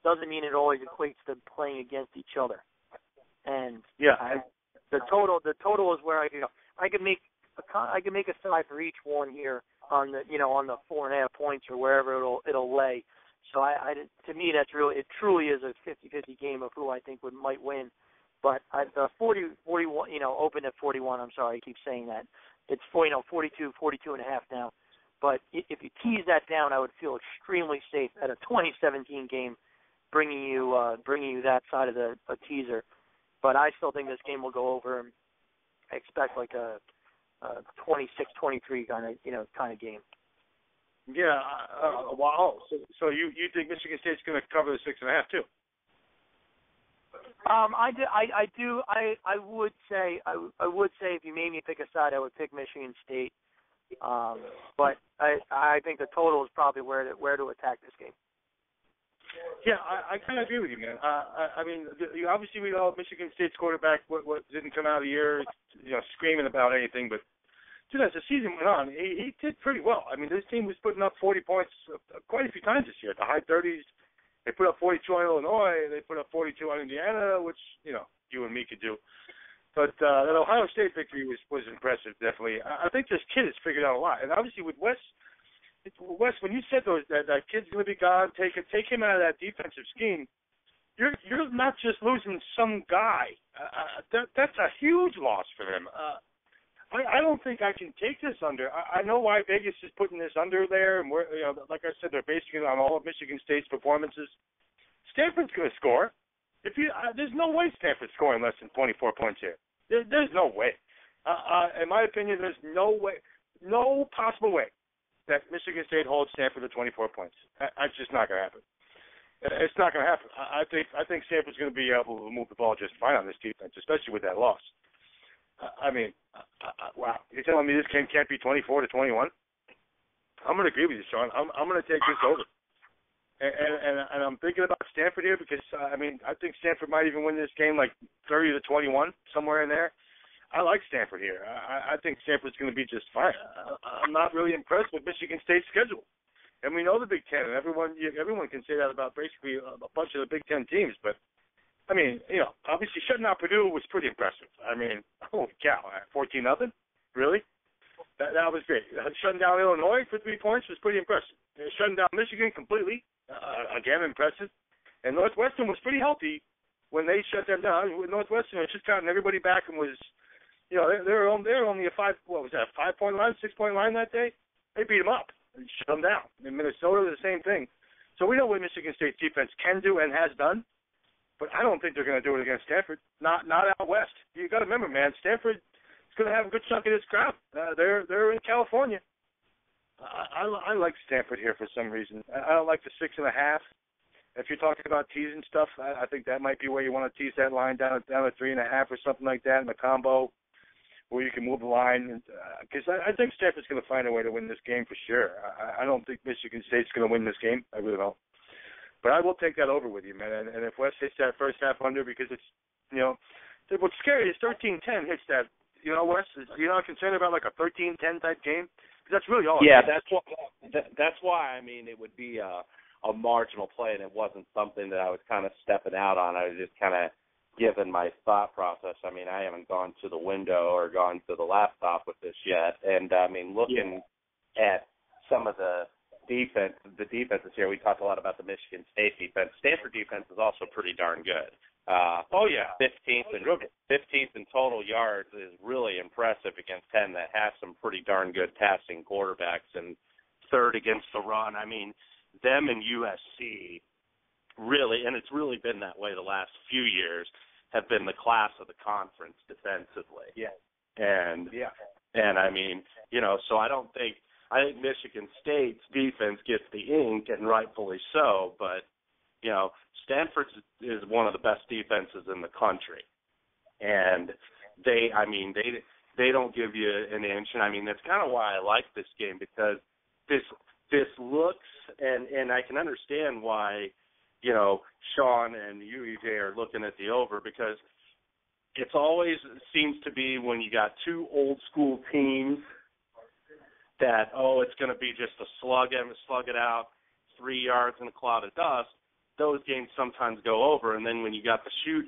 doesn't mean it always equates to playing against each other. And the total is where I could make a side for each one here on the on the 4.5 points or wherever it'll lay. So to me it truly is a 50-50 game of who I think might win. But the 41, open at 41. I'm sorry, I keep saying that. It's 42 and a half now. But if you tease that down, I would feel extremely safe at a 2017 game, bringing you that side of a teaser. But I still think this game will go over. I expect like a 26-23 kind of game. Yeah. Wow. So you think Michigan State's going to cover the 6.5 too? I do. I would say if you made me pick a side, I would pick Michigan State. But I think the total is probably where to attack this game. Yeah, I kind of agree with you, man. I mean, obviously we know Michigan State's quarterback what didn't come out of the year, screaming about anything, but dude, as the season went on, he did pretty well. I mean, this team was putting up 40 points quite a few times this year, at the high 30s. They put up 42 on Illinois. They put up 42 on Indiana, which, you and me could do. But that Ohio State victory was impressive, definitely. I think this kid has figured out a lot. And obviously with Wes, when you said that kid's going to be gone, take him out of that defensive scheme, you're not just losing some guy. That's a huge loss for them. I don't think I can take this under. I know why Vegas is putting this under there, and we're, like I said, they're basing it on all of Michigan State's performances. Stanford's going to score. There's no way Stanford's scoring less than 24 points here. There's no way. In my opinion, there's no possible way that Michigan State holds Stanford to 24 points. That's just not going to happen. It's not going to happen. I think Stanford's going to be able to move the ball just fine on this defense, especially with that loss. I mean, wow! You're telling me this game can't be 24-21? I'm going to agree with you, Sean. I'm going to take this over, and I'm thinking about Stanford here because I think Stanford might even win this game like 30-21, somewhere in there. I like Stanford here. I think Stanford's going to be just fine. I'm not really impressed with Michigan State's schedule, and we know the Big Ten, and everyone can say that about basically a bunch of the Big Ten teams, but. I mean, obviously shutting out Purdue was pretty impressive. I mean, holy cow, 14-0? Really? That was great. Shutting down Illinois for 3 points was pretty impressive. Shutting down Michigan completely, again, impressive. And Northwestern was pretty healthy when they shut them down. Northwestern was just counting everybody back and was, they were only a 5-point line, 6-point line that day? They beat them up and shut them down. In Minnesota, the same thing. So we know what Michigan State's defense can do and has done. But I don't think they're going to do it against Stanford. Not out west. You got to remember, man. Stanford is going to have a good chunk of this crowd. They're in California. I like Stanford here for some reason. I don't like the 6.5. If you're talking about teasing stuff, I think that might be where you want to tease that line down to 3.5 or something like that in the combo, where you can move the line. Because I think Stanford's going to find a way to win this game for sure. I don't think Michigan State's going to win this game. I really don't. But I will take that over with you, man. And if Wes hits that first half under, because it's, what's scary is 13-10 hits that. Wes, you're not concerned about like a 13-10 type game? Because that's really all. Yeah, that's why. I mean, it would be a marginal play, and it wasn't something that I was kind of stepping out on. I was just kind of giving my thought process. I mean, I haven't gone to the window or gone to the laptop with this yet. And, I mean, looking at some of the defenses here, we talked a lot about the Michigan State defense. Stanford defense is also pretty darn good. 15th in total yards is really impressive against 10 that have some pretty darn good passing quarterbacks, and third against the run. I mean, them and USC really, and it's really been that way the last few years, have been the class of the conference defensively. Yeah. And I mean, so I think Michigan State's defense gets the ink, and rightfully so, but, Stanford is one of the best defenses in the country. And they don't give you an inch. And, I mean, that's kind of why I like this game, because this looks, and I can understand why, Sean and you, EJ, are looking at the over, because it's always seems to be when you got two old school teams that, it's going to be just a slug it out, 3 yards in a cloud of dust. Those games sometimes go over, and then when you got the shoot,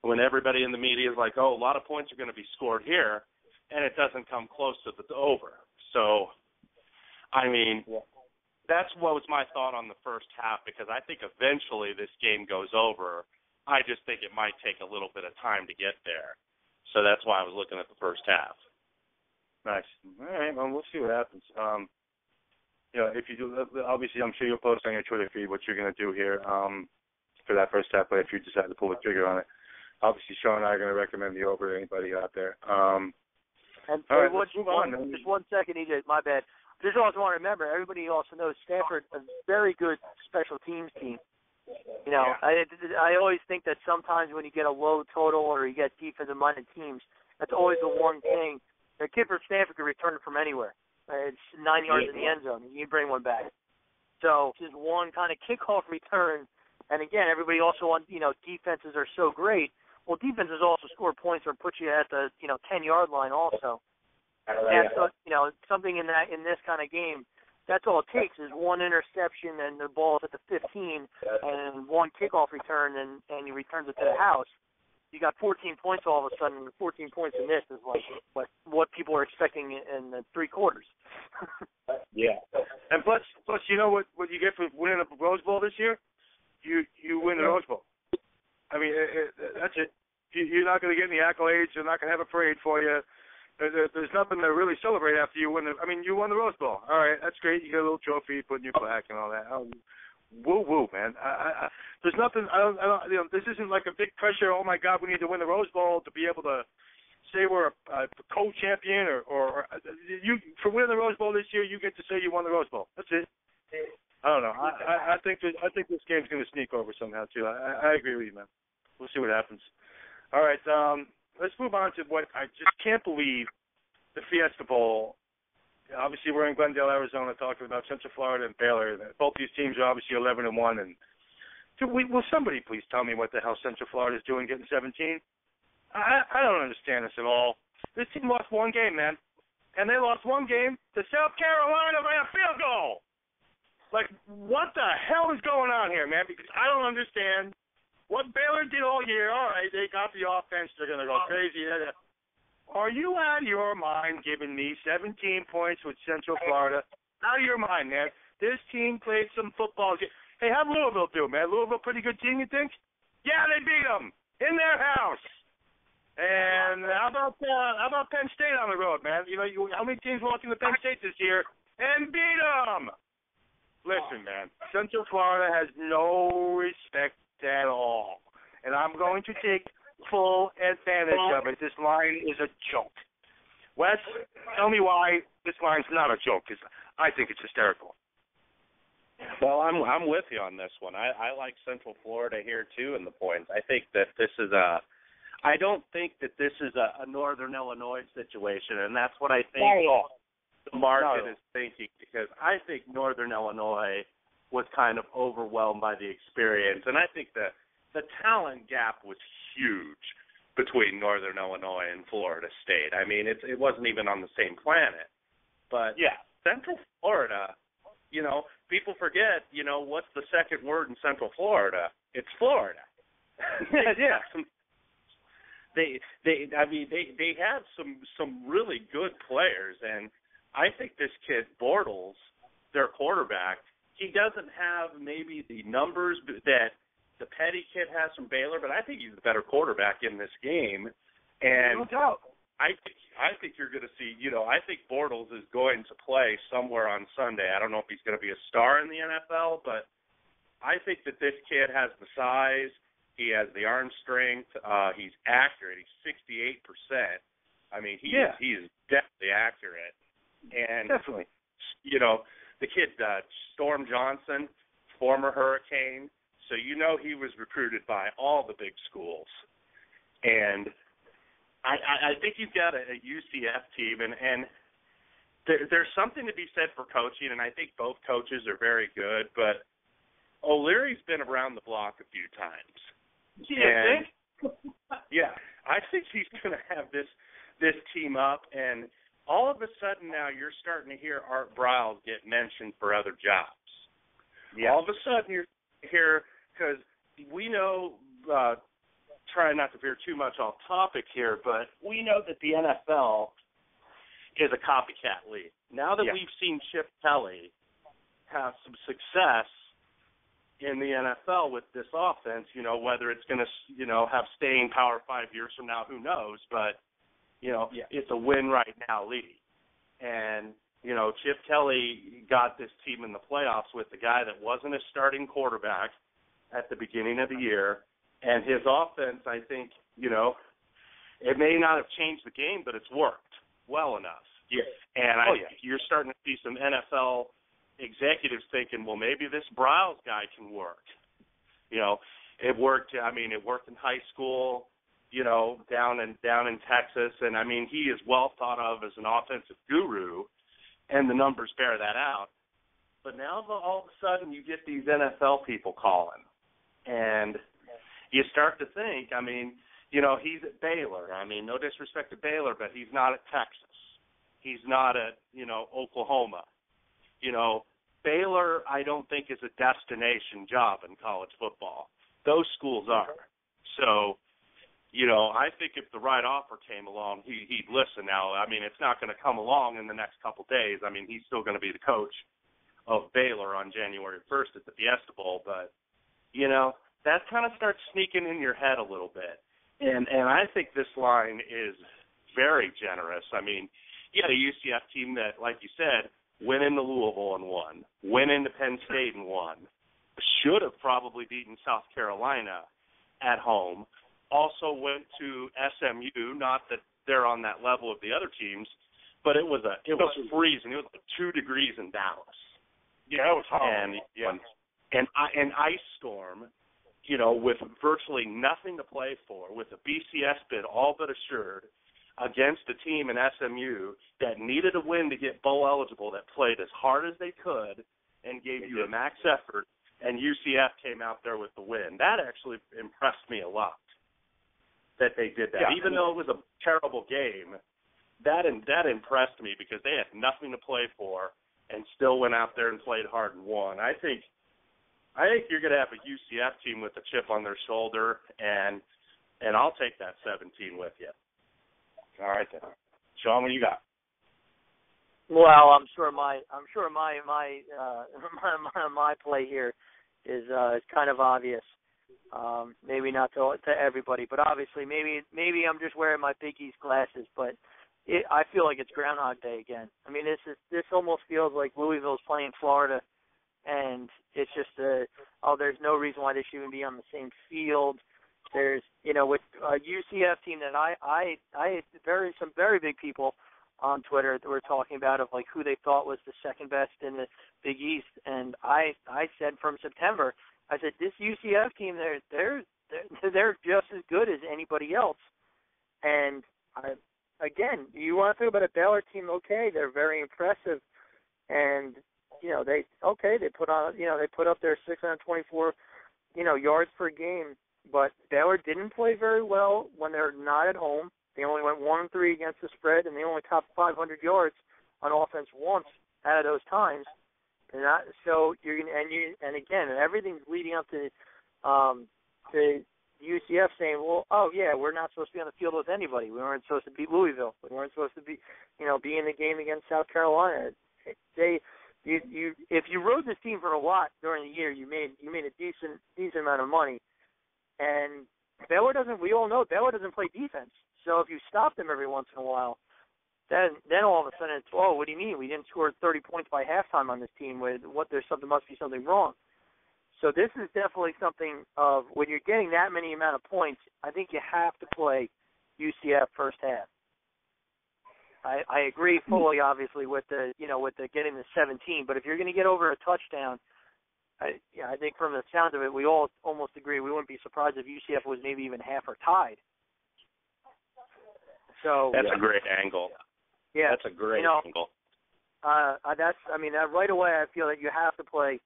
when everybody in the media is like, a lot of points are going to be scored here, and it doesn't come close to the over. So, I mean, that's what was my thought on the first half, because I think eventually this game goes over. I just think it might take a little bit of time to get there. So that's why I was looking at the first half. Nice. All right, well, we'll see what happens. If you do, obviously, I'm sure you'll post on your Twitter feed what you're going to do here for that first half play if you decide to pull the trigger on it. Obviously, Sean and I are going to recommend the over to anybody out there. All right, let's move on. Just 1 second, EJ, my bad. Just also want to remember, everybody also knows Stanford, a very good special teams team. I always think that sometimes when you get a low total or you get defensive-minded teams, that's always the one thing. A kid from Stanford can return it from anywhere. It's 9 yards in the end zone. You bring one back. So just one kind of kickoff return. And again, everybody also on, defenses are so great. Well, defenses also score points or put you at the, 10-yard line also. And so, something in this kind of game, that's all it takes is one interception and the ball's at the 15 and one kickoff return and he returns it to the house. You got 14 points all of a sudden. 14 points in this is like what people are expecting in the three quarters. Yeah. And plus, you know what you get for winning a Rose Bowl this year? You win the Rose Bowl. I mean, that's it. You're not going to get any accolades. You're not going to have a parade for you. There's nothing to really celebrate after you win. You won the Rose Bowl. All right, that's great. You get a little trophy, put in your plaque and all that. Woo, man. There's nothing. I don't. This isn't like a big pressure. Oh my God, we need to win the Rose Bowl to be able to say we're a co-champion or you for winning the Rose Bowl this year. You get to say you won the Rose Bowl. That's it. I don't know. I think this game's going to sneak over somehow too. I agree with you, man. We'll see what happens. All right. Let's move on to what I just can't believe, the Fiesta Bowl. Obviously, we're in Glendale, Arizona, talking about Central Florida and Baylor. Both these teams are obviously 11-1. And will somebody please tell me what the hell Central Florida is doing getting 17? I don't understand this at all. This team lost one game, man, and they lost one game to South Carolina by a field goal. Like, what the hell is going on here, man? Because I don't understand what Baylor did all year. All right, they got the offense. They're going to go crazy. Are you out of your mind giving me 17 points with Central Florida? Out of your mind, man. This team played some football. Hey, how'd Louisville do, man? Louisville pretty good team, you think? Yeah, they beat them in their house. And how about Penn State on the road, man? How many teams walked into Penn State this year and beat them? Listen, man, Central Florida has no respect at all. And I'm going to take full advantage of it. This line is a joke. Wes, tell me why this line's not a joke, because I think it's hysterical. Well, I'm with you on this one. I like Central Florida here, too, in the points. I think that this is I don't think that this is a Northern Illinois situation, and that's what I think the market is thinking, because I think Northern Illinois was kind of overwhelmed by the experience, and I think the talent gap was huge between Northern Illinois and Florida State. I mean, it wasn't even on the same planet. But, yeah, Central Florida, people forget, what's the second word in Central Florida? It's Florida. Yeah. They have some really good players, and I think this kid, Bortles, their quarterback, he doesn't have maybe the numbers that the Petty kid has from Baylor, but I think he's the better quarterback in this game. And no doubt. I think you're going to see, I think Bortles is going to play somewhere on Sunday. I don't know if he's going to be a star in the NFL, but I think that this kid has the size. He has the arm strength. He's accurate. He's 68%. I mean, he is definitely accurate. And, definitely. The kid, Storm Johnson, former Hurricane, so he was recruited by all the big schools. And I think you've got a UCF team, and there's something to be said for coaching, and I think both coaches are very good, but O'Leary's been around the block a few times. Yeah, I think he's going to have this team up, and all of a sudden now you're starting to hear Art Briles get mentioned for other jobs. Yeah. All of a sudden you're here because we know, trying not to veer too much off topic here, but we know that the NFL is a copycat league. Now that we've seen Chip Kelly have some success in the NFL with this offense, whether it's going to, have staying power 5 years from now, who knows, but it's a win right now league. And, Chip Kelly got this team in the playoffs with the guy that wasn't a starting quarterback at the beginning of the year. And his offense, I think, it may not have changed the game, but it's worked well enough. Yeah. And you're starting to see some NFL executives thinking, well, maybe this Briles guy can work. It worked. It worked in high school, down in Texas. And, he is well thought of as an offensive guru, and the numbers bear that out. But now all of a sudden you get these NFL people calling, and you start to think, I mean, you know, he's at Baylor. I mean, no disrespect to Baylor, but he's not at Texas. He's not at, you know, Oklahoma. You know, Baylor, I don't think, is a destination job in college football. Those schools are. So, you know, I think if the right offer came along, he'd listen. Now, I mean, it's not going to come along in the next couple days. I mean, he's still going to be the coach of Baylor on January 1st at the Fiesta Bowl, but, you know, that kind of starts sneaking in your head a little bit. And I think this line is very generous. I mean, you had a UCF team that, like you said, went into Louisville and won, went into Penn State and won, should have probably beaten South Carolina at home, also went to SMU, not that they're on that level of the other teams, but it was freezing. It was like 2 degrees in Dallas. Yeah, it was hot. And an ice storm, you know, with virtually nothing to play for, with a BCS bid all but assured against a team in SMU that needed a win to get bowl eligible, that played as hard as they could and gave you a max effort, and UCF came out there with the win. That actually impressed me a lot, that they did that. Yeah. Even though it was a terrible game, that impressed me because they had nothing to play for and still went out there and played hard and won. I think you're going to have a UCF team with a chip on their shoulder, and I'll take that 17 with you. All right then, Sean, what do you got? Well, I'm sure my play here is kind of obvious. Maybe not to everybody, but obviously maybe I'm just wearing my Big East glasses, but I feel like it's Groundhog Day again. I mean, this almost feels like Louisville's playing Florida, and it's just there's no reason why they shouldn't be on the same field. There's, you know, with a UCF team that I some very big people on Twitter that were talking about of like who they thought was the second best in the Big East, and I said from September, I said this UCF team they're just as good as anybody else, and again, you want to talk about a Baylor team? Okay, they're very impressive, and you know they put up their 624 yards per game, but Baylor didn't play very well when they're not at home. They only went 1-3 against the spread, and they only topped 500 yards on offense once out of those times. So you're gonna and again, everything's leading up to UCF saying, well, oh yeah, we're not supposed to be on the field with anybody. We weren't supposed to beat Louisville. We weren't supposed to be in the game against South Carolina. If you rode this team for a lot during the year, you made a decent amount of money. And Baylor doesn't. We all know Baylor doesn't play defense. So if you stop them every once in a while, then all of a sudden it's, oh, what do you mean? We didn't score 30 points by halftime on this team. Must be something wrong. So this is definitely something of when you're getting that many amount of points, I think you have to play UCF first half. I agree fully, obviously, with the getting the 17. But if you're going to get over a touchdown, I think from the sound of it, we all almost agree. We wouldn't be surprised if UCF was maybe even half or tied. So that's a great angle. Yeah, that's a great angle. Right away, I feel that you have to play.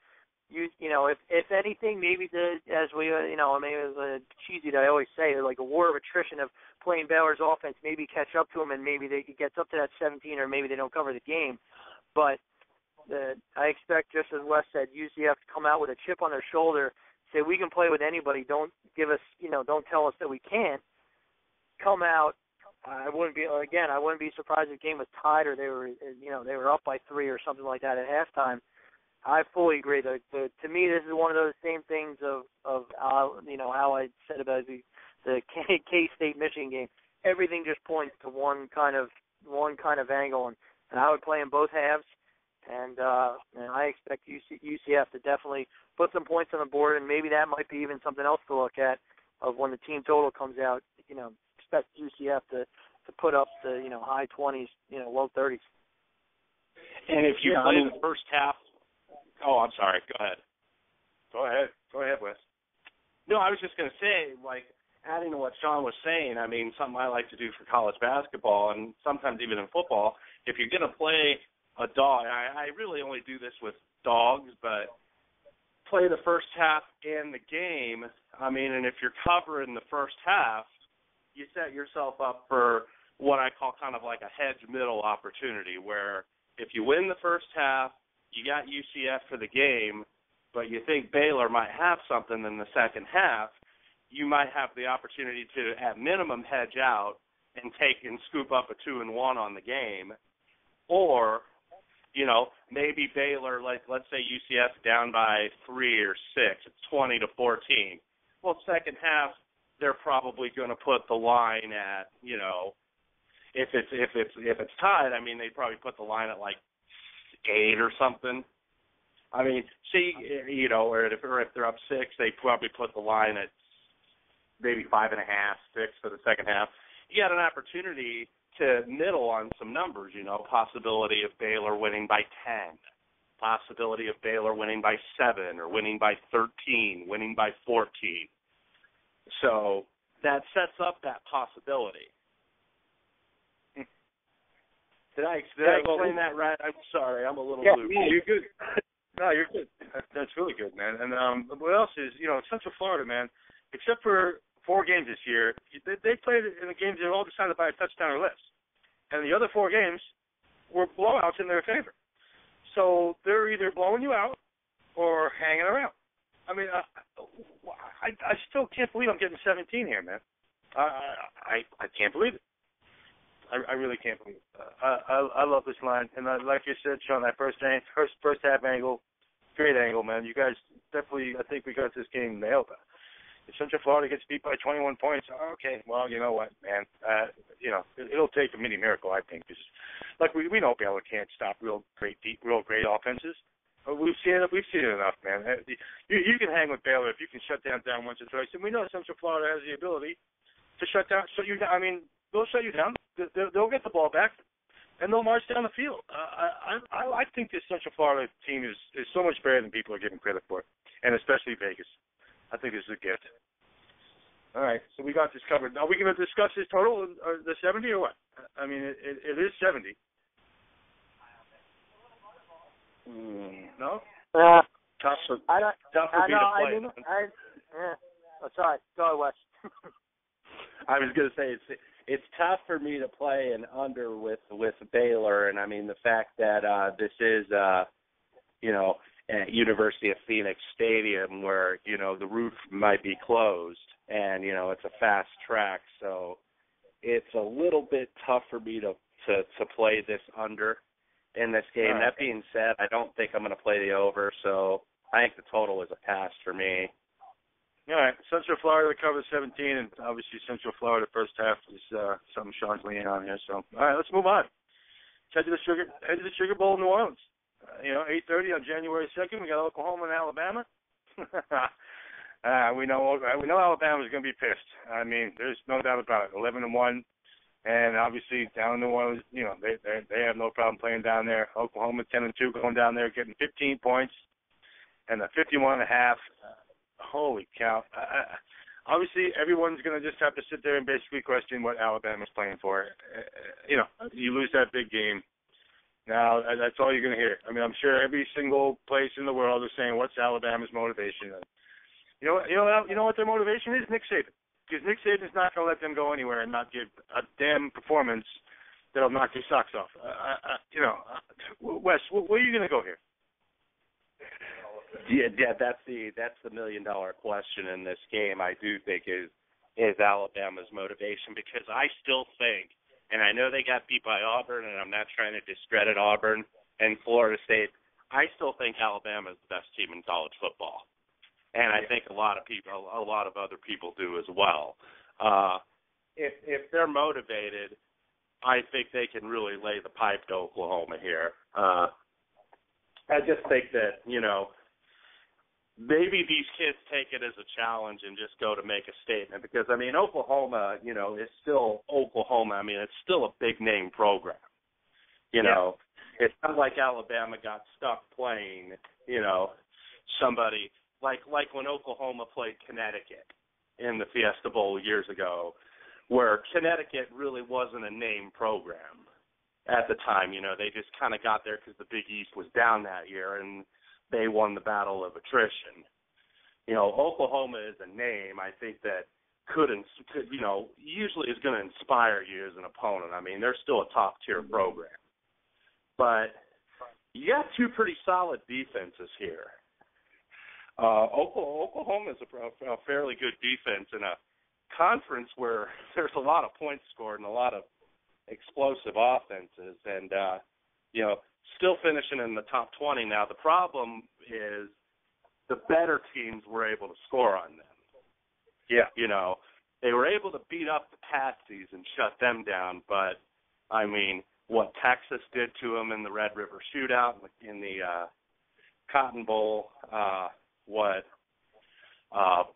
If anything, maybe maybe it's cheesy that I always say, like a war of attrition of playing Baylor's offense, maybe catch up to them, and maybe they get up to that 17, or maybe they don't cover the game. But I expect, just as Wes said, UCF to come out with a chip on their shoulder, say we can play with anybody. Don't give us, don't tell us that we can't. Come out. I wouldn't be surprised if the game was tied or they were up by 3 or something like that at halftime. I fully agree. To me, this is one of those same things of how I said about the K-State Michigan game. Everything just points to one kind of angle, and I would play in both halves. And I expect UCF to definitely put some points on the board, and maybe that might be even something else to look at of when the team total comes out. Expect UCF to put up the high 20s, low 30s. And if you play the first half, I'm sorry. Go ahead, Wes. No, I was just going to say, like, adding to what Sean was saying, something I like to do for college basketball and sometimes even in football, if you're going to play a dog. I really only do this with dogs, but play the first half and the game. I mean, and if you're covering the first half, you set yourself up for what I call kind of like a hedge middle opportunity, where if you win the first half, you got UCF for the game, but you think Baylor might have something in the second half, you might have the opportunity to, at minimum, hedge out and scoop up a 2-1 on the game. Or, you know, maybe Baylor, like let's say UCF down by 3 or 6, it's 20-14. Well, second half, they're probably going to put the line at, you know, if it's tied, I mean, they'd probably put the line at like 8 or something. I mean, see, you know, or if they're up 6, they probably put the line at maybe 5.5, 6 for the second half. You got an opportunity to middle on some numbers, you know, possibility of Baylor winning by 10, possibility of Baylor winning by 7 or winning by 13, winning by 14. So that sets up that possibility. Did I explain that right? I'm sorry, I'm a little loose. Yeah, you're good. No, you're good. That's really good, man. And what else is, you know, Central Florida, man, except for 4 games this year, they played in the games that are all decided by a touchdown or less. And the other 4 games were blowouts in their favor. So they're either blowing you out or hanging around. I mean, I still can't believe I'm getting 17 here, man. I can't believe it. I really can't believe it. I love this line. And like you said, Sean, that first half angle, great angle, man. You guys definitely, I think we got this game nailed. If Central Florida gets beat by 21 points, okay, well, you know what, man. You know, it'll take a mini miracle, I think. Because, like, we know Baylor can't stop real great offenses. We've seen it enough, man. You can hang with Baylor if you can shut down once or twice. And we know Central Florida has the ability to shut you down. I mean, they'll shut you down. They'll get the ball back, and they'll march down the field. I think this Central Florida team is so much better than people are giving credit for, and especially Vegas. I think this is a gift. All right, so we got this covered. Are we going to discuss this total, or the 70, or what? I mean, it is 70. No? Tough for me to play. Sorry. Go ahead, Wes. I was going to say it's tough for me to play an under with Baylor, and I mean the fact that this is you know, at University of Phoenix Stadium where, you know, the roof might be closed and, you know, it's a fast track, so it's a little bit tough for me to play this under in this game. Right. That being said, I don't think I'm going to play the over, so I think the total is a pass for me. All right, Central Florida covers 17, and obviously Central Florida first half is something Sean's leaning on here. So, all right, let's move on. Head to the Sugar Bowl in New Orleans. You know, 8:30 on January 2nd. We got Oklahoma and Alabama. We know Alabama's going to be pissed. I mean, there's no doubt about it. 11-1, and obviously down in New Orleans, you know, they have no problem playing down there. Oklahoma 10-2, going down there, getting 15 points, and a 51.5. Holy cow! Obviously, everyone's going to just have to sit there and basically question what Alabama's playing for. You know, you lose that big game. Now, that's all you're going to hear. I mean, I'm sure every single place in the world is saying, what's Alabama's motivation? You know what their motivation is? Nick Saban. Because Nick Saban's not going to let them go anywhere and not give a damn performance that'll knock your socks off. Wes, where are you going to go here? Yeah, that's the $1 million question in this game. I do think is Alabama's motivation, because I still think, and I know they got beat by Auburn, and I'm not trying to discredit Auburn and Florida State. I still think Alabama is the best team in college football, and I think a lot of other people do as well. If they're motivated, I think they can really lay the pipe to Oklahoma here. I just think that, you know, maybe these kids take it as a challenge and just go to make a statement, because, I mean, Oklahoma, you know, is still Oklahoma. I mean, it's still a big-name program. You know, it's not like Alabama got stuck playing, you know, somebody like when Oklahoma played Connecticut in the Fiesta Bowl years ago, where Connecticut really wasn't a name program. at the time. They just kind of got there because the Big East was down that year, and they won the battle of attrition. Oklahoma is a name I think that could usually is going to inspire you as an opponent. I mean, they're still a top-tier program. But you got two pretty solid defenses here. Oklahoma is a fairly good defense in a conference where there's a lot of points scored and a lot of explosive offenses, and still finishing in the top 20. Now the problem is the better teams were able to score on them. Yeah, they were able to beat up the Patsies and shut them down, but I mean, what Texas did to them in the Red River Shootout, in the Cotton Bowl, what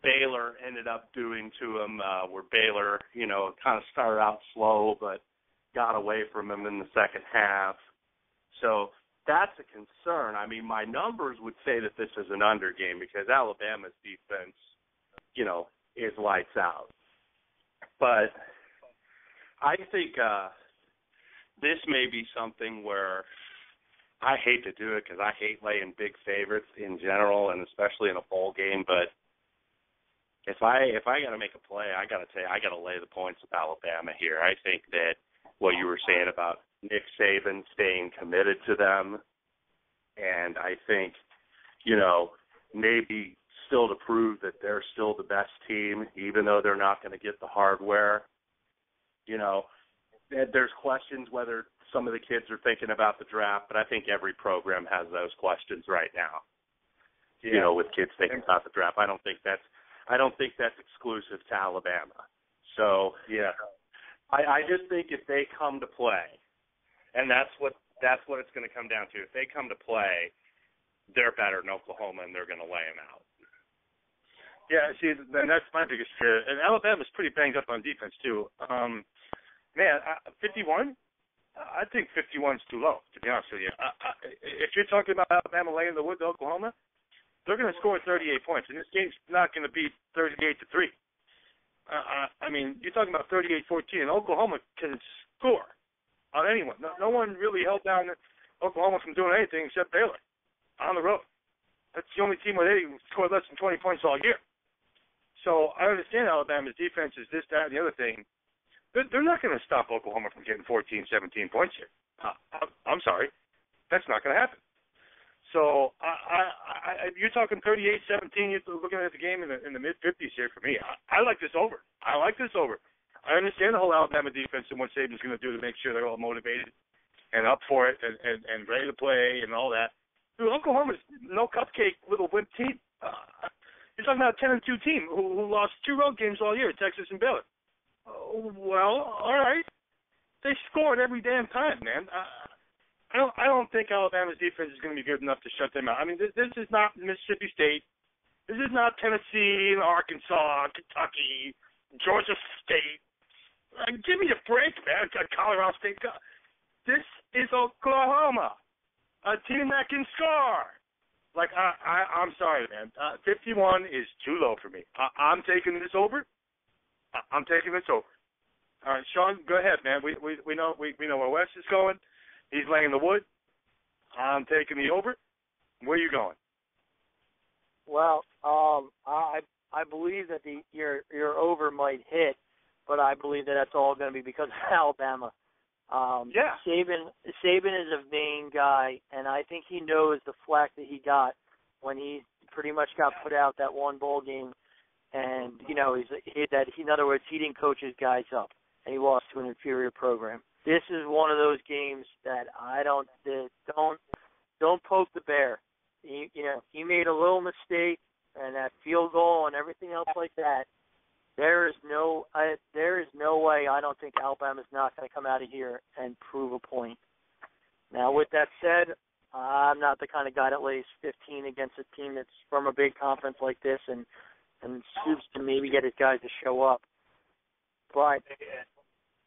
Baylor ended up doing to them, where Baylor, kind of started out slow but got away from them in the second half. So that's a concern. I mean, my numbers would say that this is an under game because Alabama's defense, is lights out. But I think this may be something where I hate to do it because I hate laying big favorites in general and especially in a bowl game. But if I got to make a play, I got to lay the points with Alabama here. I think that what you were saying about Nick Saban staying committed to them, and I think, maybe still to prove that they're still the best team, even though they're not going to get the hardware. There's questions whether some of the kids are thinking about the draft, but I think every program has those questions right now. Yeah. With kids thinking about the draft. I don't think that's exclusive to Alabama. So yeah, I just think if they come to play, and that's what it's going to come down to. If they come to play, they're better than Oklahoma, and they're going to lay them out. Yeah, see, and that's my biggest fear. And Alabama's pretty banged up on defense too. 51. I think 51's too low, to be honest with you. If you're talking about Alabama laying the wood to Oklahoma, they're going to score 38 points, and this game's not going to be 38-3. I mean, you're talking about 38-14, and Oklahoma can score on anyone. No one really held down Oklahoma from doing anything except Baylor on the road. That's the only team where they scored less than 20 points all year. So I understand Alabama's defense is this, that, and the other thing. They're not going to stop Oklahoma from getting 14, 17 points here. I'm sorry. That's not going to happen. So you're talking 38-17. You're looking at the game in the mid-50s here for me. I like this over. I understand the whole Alabama defense and what Saban's going to do to make sure they're all motivated and up for it and ready to play and all that. Dude, Oklahoma's no cupcake little wimp team. You're talking about a 10-2 team who lost 2 road games all year, Texas and Baylor. Well, all right. They scored every damn time, man. I don't think Alabama's defense is going to be good enough to shut them out. I mean, this is not Mississippi State. This is not Tennessee, Arkansas, Kentucky, Georgia State. Give me a break, man. Colorado State. This is Oklahoma, a team that can score. I'm sorry, man. 51 is too low for me. I'm taking this over. I'm taking this over. All right, Sean, go ahead, man. We know where Wes is going. He's laying the wood. I'm taking the over. Where are you going? Well, I believe that your over might hit, but I believe that that's all going to be because of Alabama. Yeah. Saban is a vain guy, and I think he knows the flack that he got when he pretty much got put out that one bowl game. And, in other words, he didn't coach his guys up, and he lost to an inferior program. This is one of those games that don't poke the bear. He made a little mistake, and that field goal and everything else like that. There is no way. I don't think Alabama's not going to come out of here and prove a point. Now, with that said, I'm not the kind of guy that lays 15 against a team that's from a big conference like this and scoops to maybe get his guys to show up. But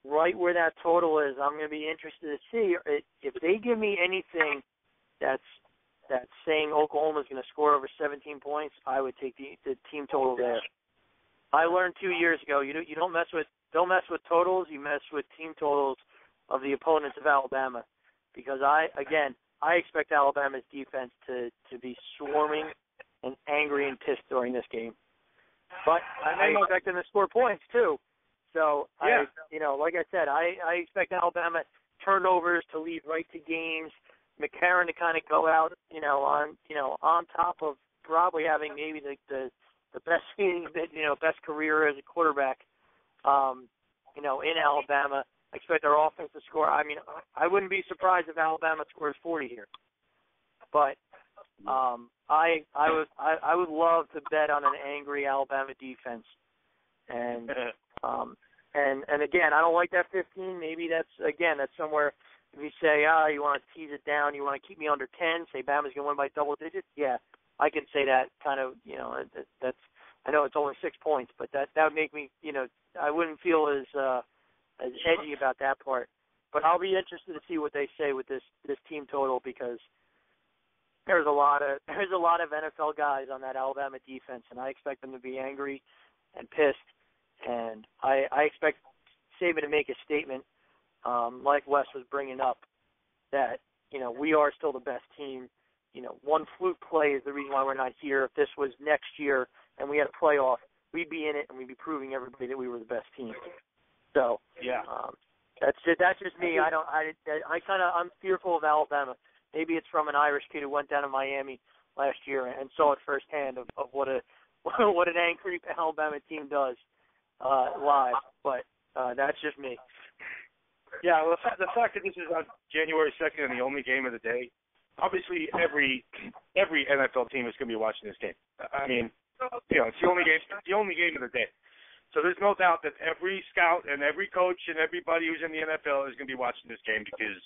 right where that total is, I'm going to be interested to see if they give me anything that's saying Oklahoma's going to score over 17 points. I would take the team total there. I learned 2 years ago you don't mess with totals. You mess with team totals of the opponents of Alabama, because I expect Alabama's defense to be swarming and angry and pissed during this game. But I expect them to score points too. So like I said, I expect Alabama turnovers to lead right to games. McCarron to kind of go out, on top of probably having maybe the best career as a quarterback, in Alabama. I expect their offense to score. I mean, I wouldn't be surprised if Alabama scores 40 here. But I would love to bet on an angry Alabama defense. And and again, I don't like that 15. Maybe that's somewhere. If you say, you want to tease it down, you want to keep me under 10, say Bama's going to win by double digits, yeah, I can say that kind of, that's, I know it's only 6 points, but that would make me, I wouldn't feel as edgy about that part. But I'll be interested to see what they say with this team total, because there's a lot of NFL guys on that Alabama defense, and I expect them to be angry and pissed, and I expect Saban to make a statement, like Wes was bringing up, that, we are still the best team. One fluke play is the reason why we're not here. If this was next year and we had a playoff, we'd be in it and we'd be proving everybody that we were the best team. So that's just me. I'm fearful of Alabama. Maybe it's from an Irish kid who went down to Miami last year and saw it firsthand of what an angry Alabama team does live. But that's just me. Yeah, well, the fact that this is on January 2nd and the only game of the day, obviously every NFL team is going to be watching this game. I mean, it's the only game of the day. So there's no doubt that every scout and every coach and everybody who's in the NFL is going to be watching this game, because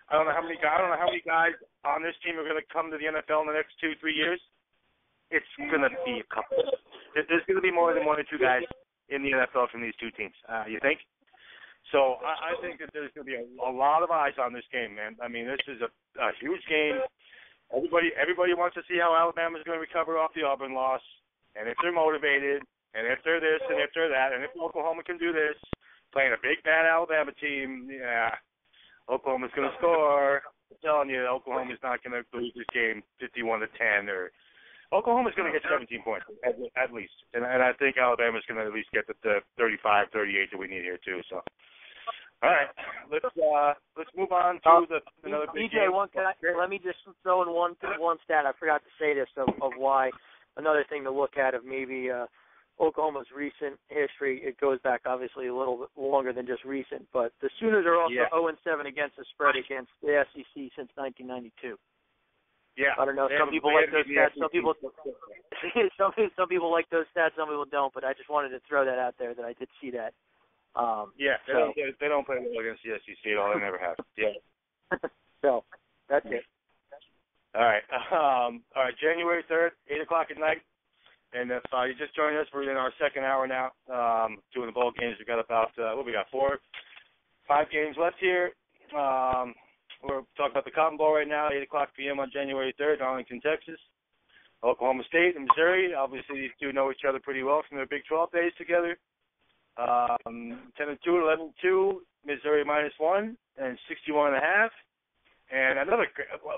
I don't know how many guys on this team are going to come to the NFL in the next 2-3 years. It's going to be a couple. There's going to be more than 1 or 2 guys in the NFL from these two teams. You think? So I think that there's going to be a lot of eyes on this game, man. I mean, this is a huge game. Everybody wants to see how Alabama's going to recover off the Auburn loss, and if they're motivated, and if they're this, and if they're that, and if Oklahoma can do this, playing a big, bad Alabama team, Oklahoma's going to score. I'm telling you, Oklahoma's not going to lose this game 51-10, or Oklahoma's going to get 17 points at least, and I think Alabama's going to at least get the 35-38 that we need here too. So. All right, let's move on to another big DJ, game. Let me just throw in one stat. I forgot to say this of why another thing to look at of maybe Oklahoma's recent history. It goes back obviously a little bit longer than just recent, but the Sooners are also 0-7 against the spread against the SEC since 1992. Yeah, I don't know. Some people like those stats. Some people like those stats. Some people don't. But I just wanted to throw that out there that I did see that. They don't play well against the SEC at all. They never have. Yeah. So that's it. All right. January 3rd, 8:00 at night. And if you just joined us, we're in our second hour now, doing the bowl games. We've got about 5 games left here. We're talking about the Cotton Bowl right now, 8:00 p.m. on January 3rd in Arlington, Texas. Oklahoma State and Missouri. Obviously, these two know each other pretty well from their Big 12 days together. 10-2, 11-2, Missouri -1, and 61.5. And another,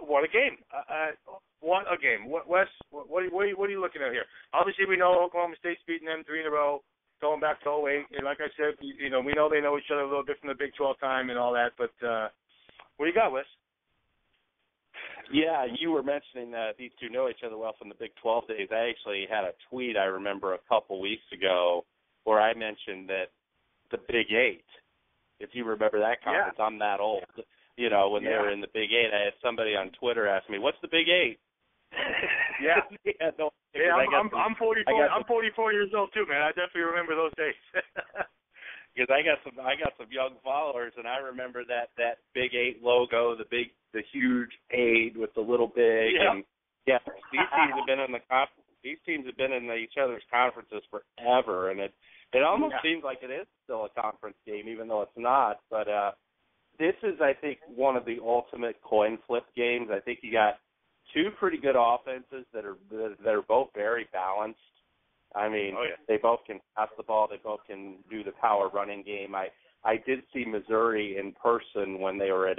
what a game! What a game! Wes, what are you looking at here? Obviously, we know Oklahoma State's beaten them 3 in a row, going back to 2008. And like I said, we know they know each other a little bit from the Big 12 time and all that. But what do you got, Wes? Yeah, you were mentioning that these two know each other well from the Big 12 days. I actually had a tweet I remember a couple weeks ago where I mentioned that the Big 8, if you remember that conference, I'm that old. When they were in the Big 8, I had somebody on Twitter ask me, "What's the Big 8?" I'm 44. I'm 44 years old too, man. I definitely remember those days. Because I got some young followers, and I remember that Big 8 logo, the huge 8 with the little big. Yeah. And these teams have been in these teams have been in each other's conferences forever, and it almost seems like it is still a conference game, even though it's not. But this is, I think, one of the ultimate coin flip games. I think you got two pretty good offenses that are both very balanced. I mean, oh, yeah. They both can pass the ball. They both can do the power running game. I did see Missouri in person when they were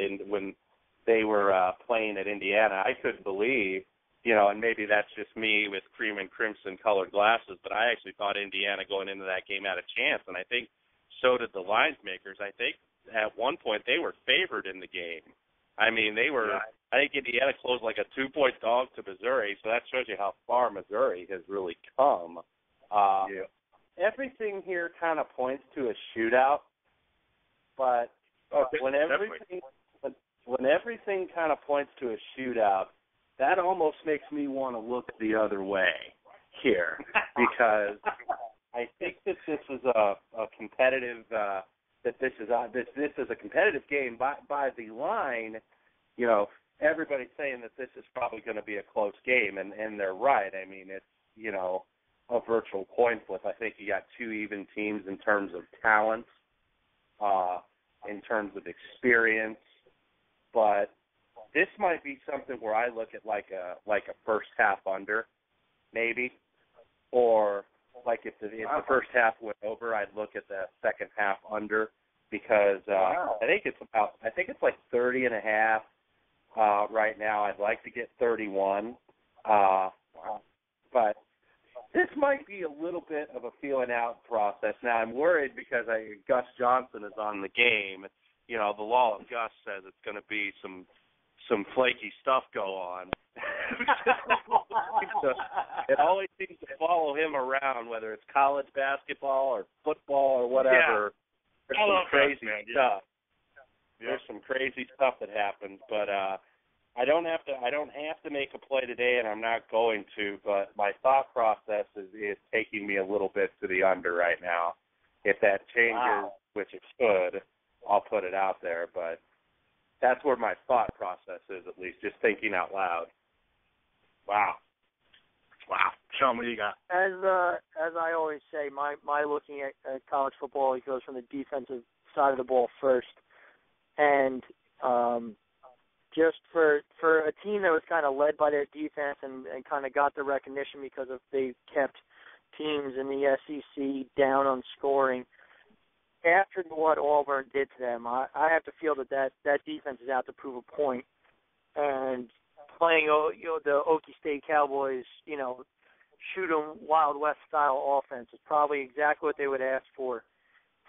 playing at Indiana. I couldn't believe, and maybe that's just me with cream and crimson colored glasses, but I actually thought Indiana going into that game had a chance, and I think so did the lines makers. I think at one point they were favored in the game. I mean, they were. Yeah. I think Indiana closed like a 2-point dog to Missouri, so that shows you how far Missouri has really come. Everything here kind of points to a shootout, but when everything kind of points to a shootout, that almost makes me want to look the other way here, because I think that this is a competitive this is a competitive game by the line. Everybody's saying that this is probably going to be a close game, and they're right. I mean, it's a virtual coin flip. I think you got two even teams in terms of talent, in terms of experience, but this might be something where I look at like a first half under, maybe, or like if the first half went over, I'd look at the second half under, because I think it's like 30.5 right now. I'd like to get 31, but this might be a little bit of a feeling out process. Now I'm worried because Gus Johnson is on the game. The law of Gus says it's going to be some flaky stuff go on. It always seems to follow him around, whether it's college basketball or football or whatever. Yeah. There's some crazy stuff. Yeah. There's some crazy stuff that happens, but I don't have to make a play today, and I'm not going to. But my thought process is taking me a little bit to the under right now. If that changes, which it should, I'll put it out there. But that's where my thought process is, at least, just thinking out loud. Wow. Sean, what do you got? As I always say, my looking at college football, it goes from the defensive side of the ball first. And just for a team that was kind of led by their defense and kind of got the recognition because they kept teams in the SEC down on scoring, after what Auburn did to them, I have to feel that defense is out to prove a point. And playing the Okie State Cowboys, shoot 'em Wild West style offense is probably exactly what they would ask for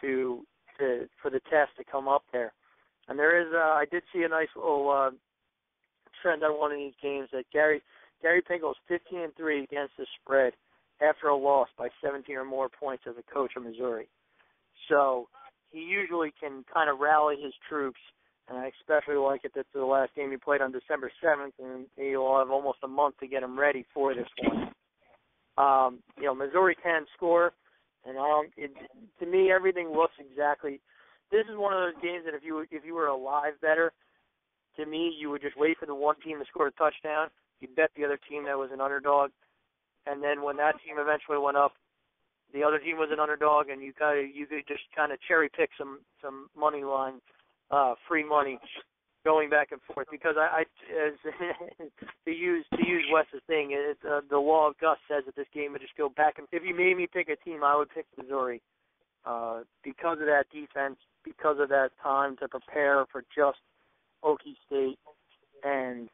the test to come up there. And there is I did see a nice little trend on one of these games that Gary Pinkel is 15-3 against the spread after a loss by 17 or more points as a coach of Missouri. So he usually can kind of rally his troops, and I especially like it that the last game he played on December 7th, and he'll have almost a month to get him ready for this one. Missouri can score, and to me everything looks exactly. This is one of those games that if you were a live bettor, to me you would just wait for the one team to score a touchdown. You'd bet the other team that was an underdog, and then when that team eventually went up, the other team was an underdog, and you could just kind of cherry pick some money line, free money, going back and forth. Because to use Wes's thing, the law of Gus says that this game would just go back. And if you made me pick a team, I would pick Missouri because of that defense, because of that time to prepare for just Okie State, and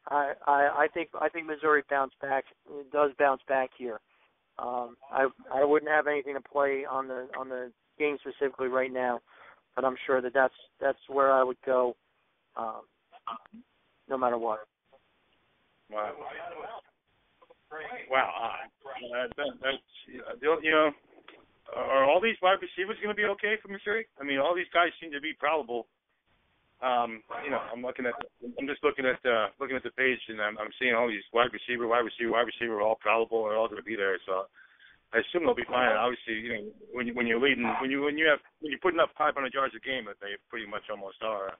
I think Missouri bounced back. It does bounce back here. I wouldn't have anything to play on the game specifically right now, but I'm sure that's where I would go, no matter what. Wow. Are all these wide receivers going to be okay for Missouri? I mean, all these guys seem to be probable. I'm just looking at the page, and I'm seeing all these wide receiver, all probable, are all going to be there. So I assume they'll be fine. Obviously, when you're leading, when you're putting up 500 yards a game, that they pretty much almost are.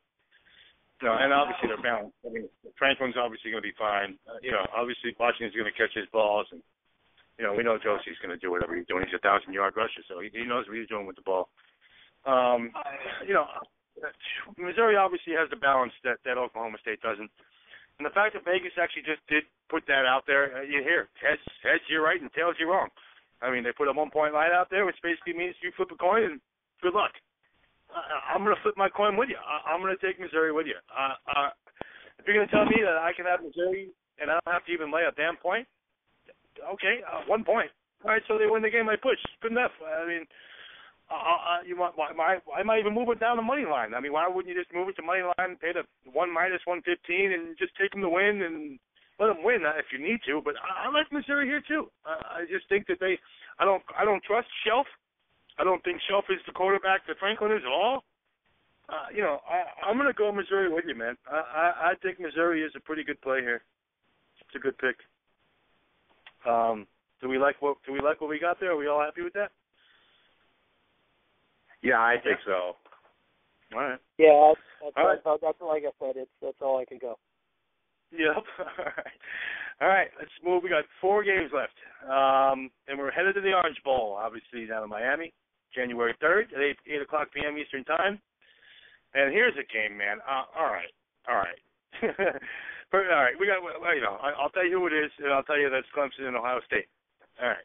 And obviously they're balanced. I mean, Franklin's obviously going to be fine. Obviously Washington's going to catch his balls, and we know Josie's going to do whatever he's doing. He's a 1,000-yard rusher, so he knows what he's doing with the ball. Missouri obviously has the balance that Oklahoma State doesn't. And the fact that Vegas actually just did put that out there, you hear, heads you're right and tails you're wrong. I mean, they put a 1 point line out there, which basically means you flip a coin and good luck. I'm going to flip my coin with you. I'm going to take Missouri with you. If you're going to tell me that I can have Missouri and I don't have to even lay a damn point, okay, 1 point. All right, so they win the game by push. Good enough. I mean, I might even move it down the money line. I mean, why wouldn't you just move it to money line, pay the 1 minus 115, and just take them to win and let them win if you need to? But I like Missouri here too. I just think that I don't trust Shelf. I don't think Shelf is the quarterback that Franklin is at all. I'm going to go Missouri with you, man. I think Missouri is a pretty good play here. It's a good pick. Do we like what we got there? Are we all happy with that? Yeah, I think so. All right. Yeah, that's like I said. That's all I could go. Yep. All right. Let's move. We got 4 games left, and we're headed to the Orange Bowl, obviously down in Miami, January 3rd at 8 o'clock p.m. Eastern Time. And here's a game, man. All right. All right. We got. I'll tell you who it is, and I'll tell you that's Clemson and Ohio State. All right.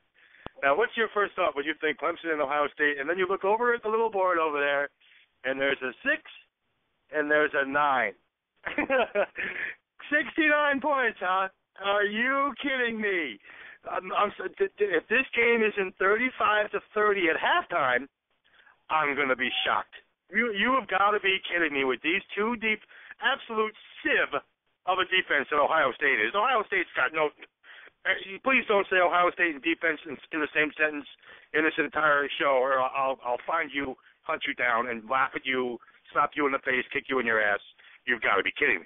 Now, what's your first thought when you think Clemson and Ohio State, and then you look over at the little board over there, and there's a 6, and there's a 9. 69 points, huh? Are you kidding me? If this game isn't 35-30 at halftime, I'm going to be shocked. You have got to be kidding me with these two deep, absolute sieve of a defense that Ohio State is. Ohio State's got no. Please don't say Ohio State and defense in the same sentence in this entire show, or I'll find you, hunt you down, and laugh at you, slap you in the face, kick you in your ass. You've got to be kidding me.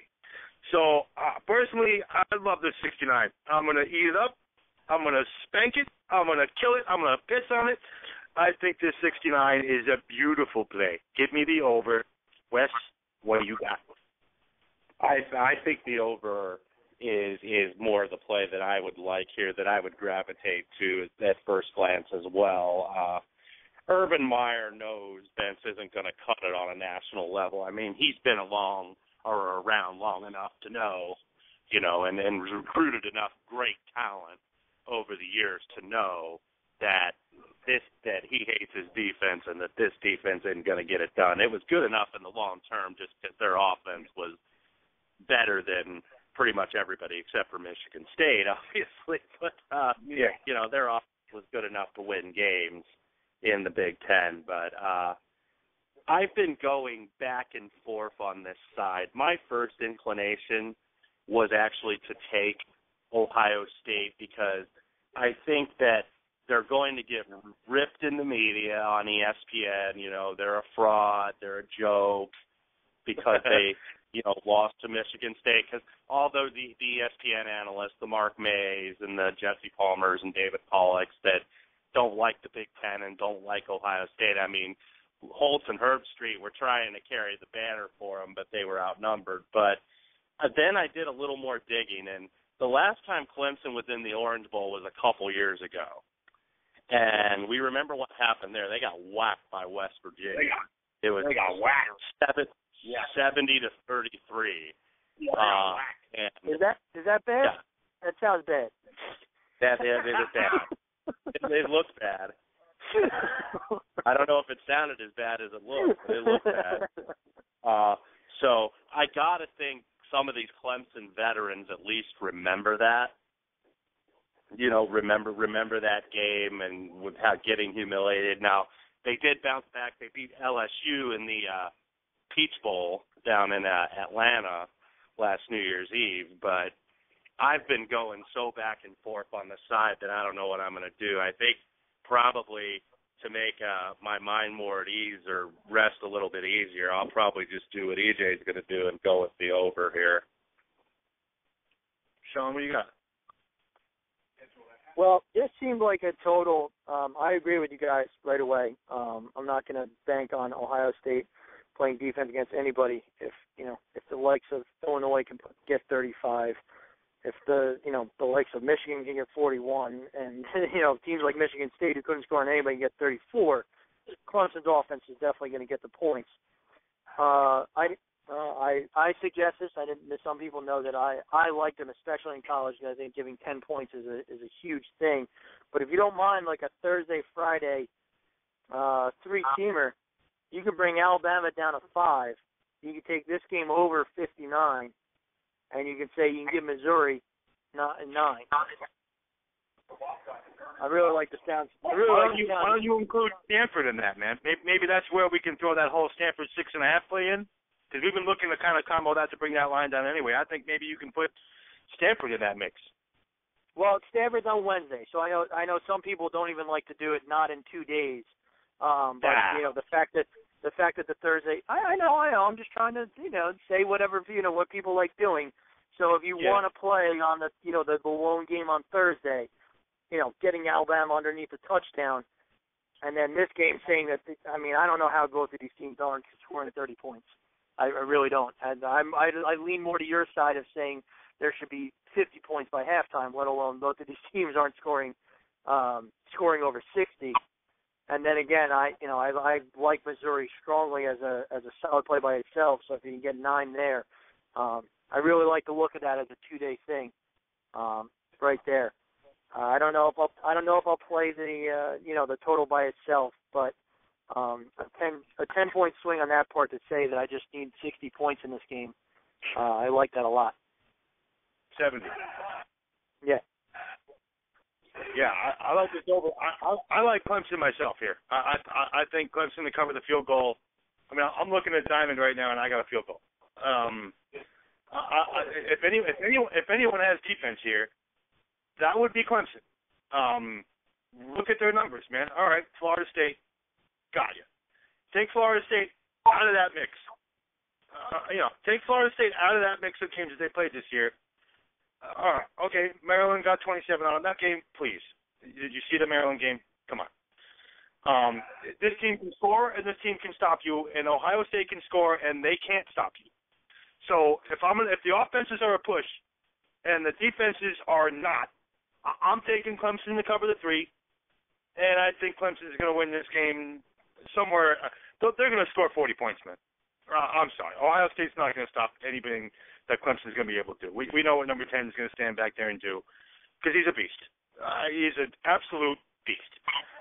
So, personally, I love this 69. I'm going to eat it up. I'm going to spank it. I'm going to kill it. I'm going to piss on it. I think this 69 is a beautiful play. Give me the over. Wes, what do you got? I think the over is more the play that I would like here, that I would gravitate to at first glance as well. Urban Meyer knows Vince isn't going to cut it on a national level. I mean, he's been around long enough to know, and recruited enough great talent over the years to know that he hates his defense and that this defense isn't going to get it done. It was good enough in the long term just because their offense was better than pretty much everybody except for Michigan State, obviously. But, their offense was good enough to win games in the Big Ten. But I've been going back and forth on this side. My first inclination was actually to take Ohio State because I think that they're going to get ripped in the media on ESPN. They're a fraud, they're a joke because they, lost to Michigan State. Because although the ESPN analysts, the Mark Mays and the Jesse Palmers and David Pollacks that don't like the Big Ten and don't like Ohio State, I mean, Holtz and Herbstreit were trying to carry the banner for them, but they were outnumbered. But then I did a little more digging, and the last time Clemson was in the Orange Bowl was a couple years ago. And we remember what happened there. They got whacked by West Virginia. They got whacked. 70-33. Is that bad? Yeah. That sounds bad. It is bad. It looks bad. I don't know if it sounded as bad as it looked, but it looked bad. So I got to think some of these Clemson veterans at least remember that. Remember that game and without getting humiliated. Now, they did bounce back. They beat LSU in the Peach Bowl down in Atlanta last New Year's Eve, but I've been going so back and forth on the side that I don't know what I'm going to do. I think probably to make my mind more at ease or rest a little bit easier, I'll probably just do what EJ's going to do and go with the over here. Sean, what do you got? Well, this seemed like a total. I agree with you guys right away. I'm not going to bank on Ohio State playing defense against anybody. If the likes of Illinois can get 35, if the likes of Michigan can get 41, and teams like Michigan State who couldn't score on anybody can get 34, Clemson's offense is definitely going to get the points. I I suggest this. Some people know that I like them, especially in college. I think giving 10 points is a huge thing. But if you don't mind, like a Thursday, Friday, 3-teamer, you can bring Alabama down to 5. You can take this game over 59, and you can say you can give Missouri 9. I really like the sound. Why don't you include Stanford in that, man? Maybe that's where we can throw that whole Stanford 6.5 play in, because we've been looking to kind of combo that to bring that line down anyway. I think maybe you can put Stanford in that mix. Well, Stanford's on Wednesday, so I know some people don't even like to do it not in 2 days. But the fact that the Thursday, I know. I'm just trying to say whatever what people like doing. So if you want to play on the lone game on Thursday, getting Alabama underneath a touchdown, and then this game saying that I don't know how both of these teams aren't scoring 30 points. I really don't. And I lean more to your side of saying there should be 50 points by halftime, let alone both of these teams aren't scoring over 60. And then again, I like Missouri strongly as a solid play by itself. So if you can get 9 there, I really like to look at that as a 2-day thing, right there. I don't know if I'll play the total by itself, but a 10-point swing on that part to say that I just need 60 points in this game. I like that a lot. 70. Yeah. Yeah, I like this over. I like Clemson myself here. I think Clemson to cover the field goal. I'm looking at Diamond right now, and I got a field goal. If anyone has defense here, that would be Clemson. Look at their numbers, man. All right, Florida State, got you. Take Florida State out of that mix. Take Florida State out of that mix of teams that they played this year. All right, okay, Maryland got 27 out of that game, please. Did you see the Maryland game? Come on. This team can score, and this team can stop you, and Ohio State can score, and they can't stop you. So if the offenses are a push, and the defenses are not, I'm taking Clemson to cover the 3, and I think Clemson is going to win this game somewhere. They're going to score 40 points, man. I'm sorry. Ohio State's not going to stop anything that Clemson's going to be able to do. We know what number 10 is going to stand back there and do, because he's a beast. He's an absolute beast.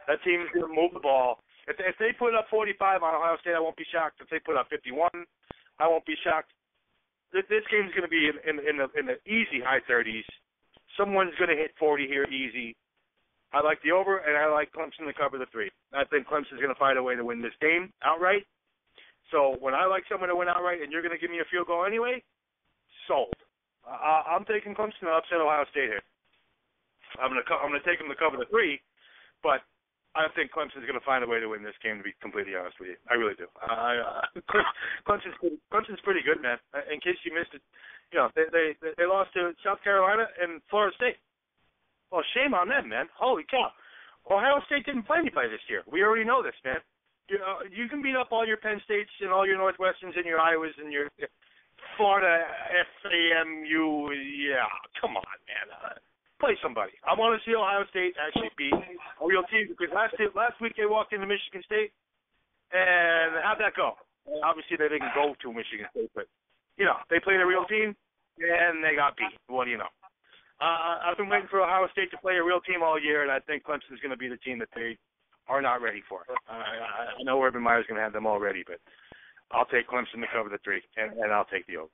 That team is going to move the ball. If they put up 45 on Ohio State, I won't be shocked. If they put up 51, I won't be shocked. This game is going to be in the easy high 30s. Someone's going to hit 40 here easy. I like the over, and I like Clemson to cover the 3. I think Clemson's going to find a way to win this game outright. So when I like someone to win outright, and you're going to give me a field goal anyway, sold. I'm taking Clemson to upset Ohio State here. I'm going to take them to cover the 3, but I think Clemson's going to find a way to win this game, to be completely honest with you. I really do. Clemson's pretty good, man. In case you missed it, they lost to South Carolina and Florida State. Well, shame on them, man. Holy cow. Ohio State didn't play anybody this year. We already know this, man. You can beat up all your Penn States and all your Northwesterns and your Iowas and your Florida FAMU. Yeah, come on, man. Play somebody. I want to see Ohio State actually beat a real team, because last week they walked into Michigan State, and how'd that go? Obviously they didn't go to Michigan State, but they played a real team and they got beat. What do you know? I've been waiting for Ohio State to play a real team all year, and I think Clemson's going to be the team that they are not ready for. I know Urban Meyer's going to have them all ready, but I'll take Clemson to cover the 3, and I'll take the over.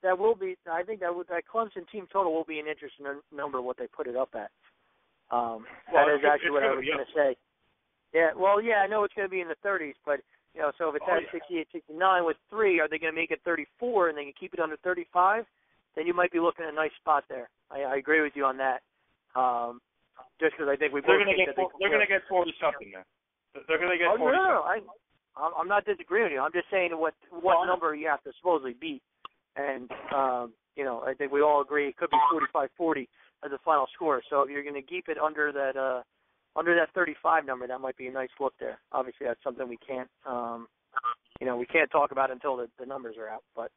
That will be. I think that Clemson team total will be an interesting number what they put it up at. That is actually what I was going to say. Yeah. Well, yeah, I know it's going to be in the 30s, but so if it's at 68, 69 with 3, are they going to make it 34 and they can keep it under 35? Then you might be looking at a nice spot there. I agree with you on that. Just because I think they're going to get 40 something, man. They're going to get 40 something. No. I'm not disagreeing with you. I'm just saying what number you have to supposedly beat. And, I think we all agree it could be 45-40 as a final score. So if you're going to keep it under that 35 number, that might be a nice look there. Obviously, that's something we can't, we can't talk about until the numbers are out. But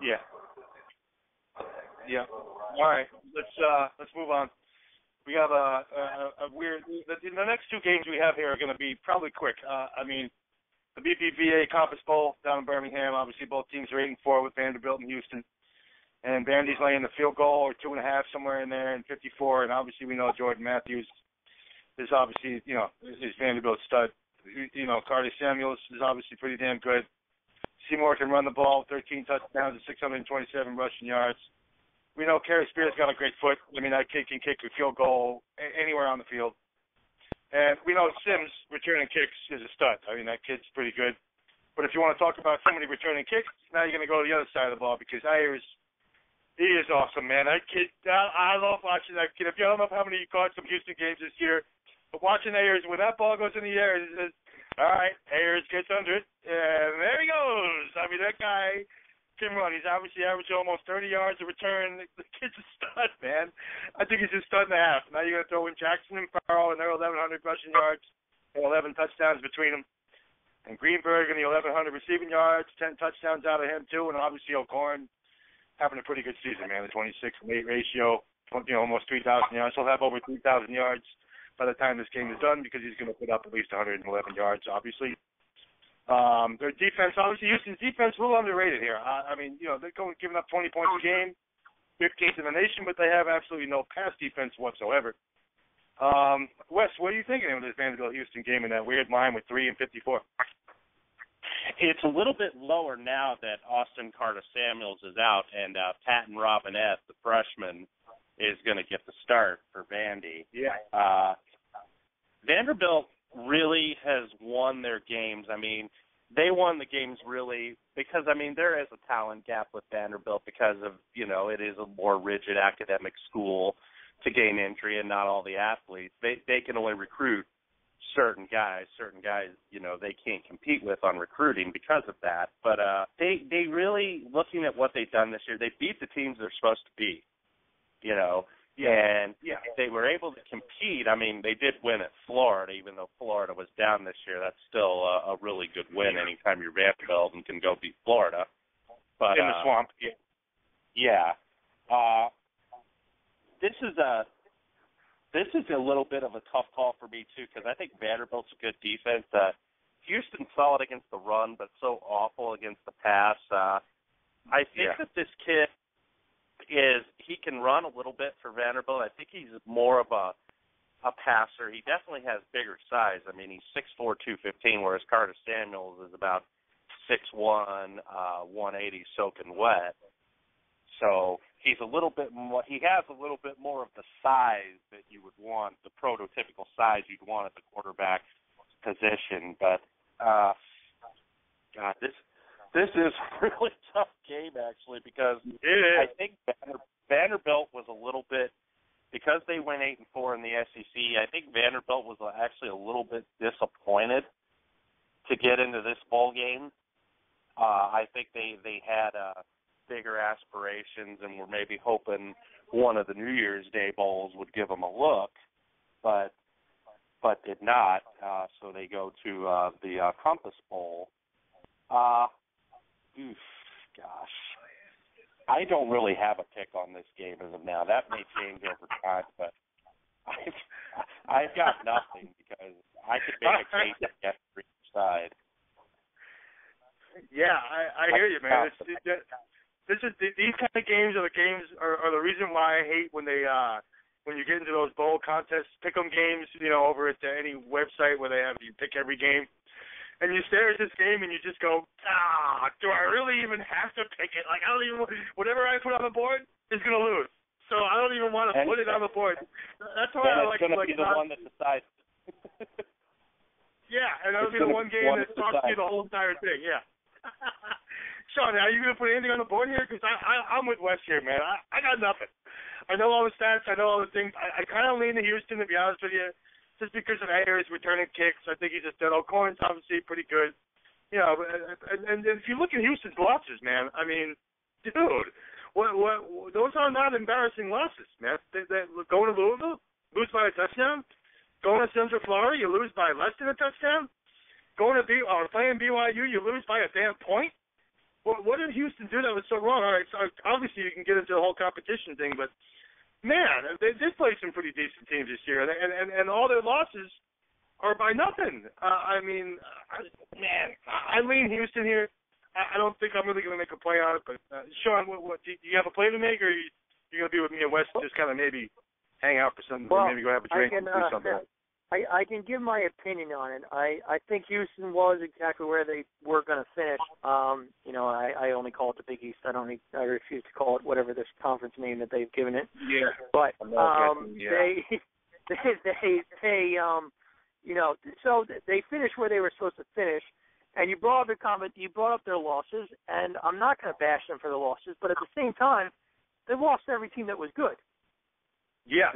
yeah. All right, let's move on. We have a weird. The next 2 games we have here are going to be probably quick. The the BBVA Compass Bowl down in Birmingham. Obviously, both teams are 8-4 with Vanderbilt and Houston. And Vandy's laying the field goal or 2.5 somewhere in there in 54. And obviously, we know Jordan Matthews is obviously, is Vanderbilt's stud. Carter Samuels is obviously pretty damn good. Seymour can run the ball, 13 touchdowns and 627 rushing yards. We know Kerry Spears got a great foot. I mean, that kid can kick a field goal anywhere on the field. And we know Sims, returning kicks, is a stud. I mean, that kid's pretty good. But if you want to talk about somebody returning kicks, now you're going to go to the other side of the ball because Ayers, he is awesome, man. That kid, I love watching that kid. If you don't know how many you caught some Houston games this year, but watching Ayers, when that ball goes in the air, it says, all right, Ayers gets under it, and there he goes. I mean, that guy can run. He's obviously averaging almost 30 yards a return. The kid's a stud, man. I think he's a stud and a half. Now you're going to throw in Jackson and Farrell, and they're 1,100 rushing yards and 11 touchdowns between them. And Greenberg in the 1,100 receiving yards, 10 touchdowns out of him, too. And obviously O'Corn having a pretty good season, man. The 26-8 ratio, almost 3,000 yards. He'll have over 3,000 yards by the time this game is done because he's going to put up at least 111 yards, obviously. Their defense, obviously, Houston's defense, a little underrated here. I mean, they're giving up 20 points a game, 15th in the nation, but they have absolutely no pass defense whatsoever. Wes, what are you thinking of this Vanderbilt-Houston game in that weird line with 3 and 54? It's a little bit lower now that Austin Carter-Samuels is out and Patton Robinette, the freshman, is going to get the start for Vandy. Yeah. Vanderbilt really has won their games. I mean, they won the games really because, there is a talent gap with Vanderbilt because of, it is a more rigid academic school to gain entry and not all the athletes. They can only recruit certain guys, they can't compete with on recruiting because of that. But they really, looking at what they've done this year, they beat the teams they're supposed to beat, And they were able to compete. I mean, they did win at Florida, even though Florida was down this year. That's still a really good win anytime you're Vanderbilt and can go beat Florida. But in the swamp. Yeah. This is a little bit of a tough call for me, too, because I think Vanderbilt's a good defense. Houston's solid against the run, but so awful against the pass. I think that this kid he can run a little bit for Vanderbilt. I think he's more of a passer. He definitely has bigger size. I mean, he's 6'4", 215, whereas Carter Samuels is about 6'1", 180 soaking wet. So he has a little bit more of the size that you would want, the prototypical size you'd want at the quarterback position. But God, this is a really tough game actually because I think Vanderbilt was a little bit, because they went 8-4 in the SEC. I think Vanderbilt was actually a little bit disappointed to get into this bowl game. I think they had bigger aspirations and were maybe hoping one of the New Year's Day bowls would give them a look, but did not. So they go to the Compass Bowl. Gosh, I don't really have a pick on this game as of now. That may change over time, but I've got nothing because I could make a case against each side. Yeah, I hear you, man. These kind of games are the reason why I hate when you get into those bowl contests, pick'em games, over at any website where you pick every game. And you stare at this game and you just go, do I really even have to pick it? Like, whatever I put on the board is going to lose. So I don't even want to put it on the board. That's why I like it's going to be the one that decides. Yeah, and that'll be the one game that talks to you the whole entire thing, yeah. Sean, are you going to put anything on the board here? Because I'm with Wes here, man. I got nothing. I know all the stats. I know all the things. I kind of lean to Houston, to be honest with you. Just because of Ayers returning kicks, I think he's just dead. O'Corn's obviously pretty good. And if you look at Houston's losses, man, I mean, dude, what those are not embarrassing losses, man. They going to Louisville, lose by a touchdown. Going to Central Florida, you lose by less than a touchdown. Going to playing BYU, you lose by a damn point. What did Houston do that was so wrong? All right, so obviously you can get into the whole competition thing, but man, they did play some pretty decent teams this year, and all their losses or by nothing. I lean Houston here. I don't think I'm really going to make a play on it. But Sean, what do you have a play to make, or you're going to be with me and Wes and just kind of maybe hang out for something, well, maybe go have a drink and do something? I can give my opinion on it. I think Houston was exactly where they were going to finish. I only call it the Big East. I refuse to call it whatever this conference name that they've given it. Yeah. But so they finished where they were supposed to finish. And you brought up their losses, and I'm not going to bash them for the losses, but at the same time, they lost every team that was good. Yeah.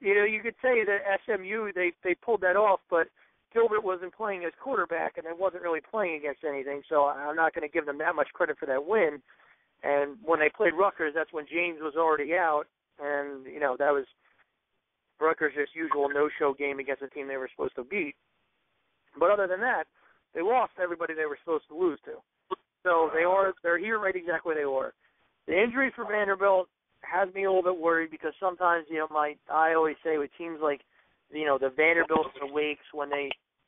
You could say that SMU they pulled that off, but Gilbert wasn't playing as quarterback, and they wasn't really playing against anything. So I'm not going to give them that much credit for that win. And when they played Rutgers, that's when James was already out, and that was Rutgers' usual no-show game against a team they were supposed to beat. But other than that, they lost everybody they were supposed to lose to. So they're here right exactly where they were. The injury for Vanderbilt has me a little bit worried because sometimes, I always say with teams like, the Vanderbilts and the Wakes, when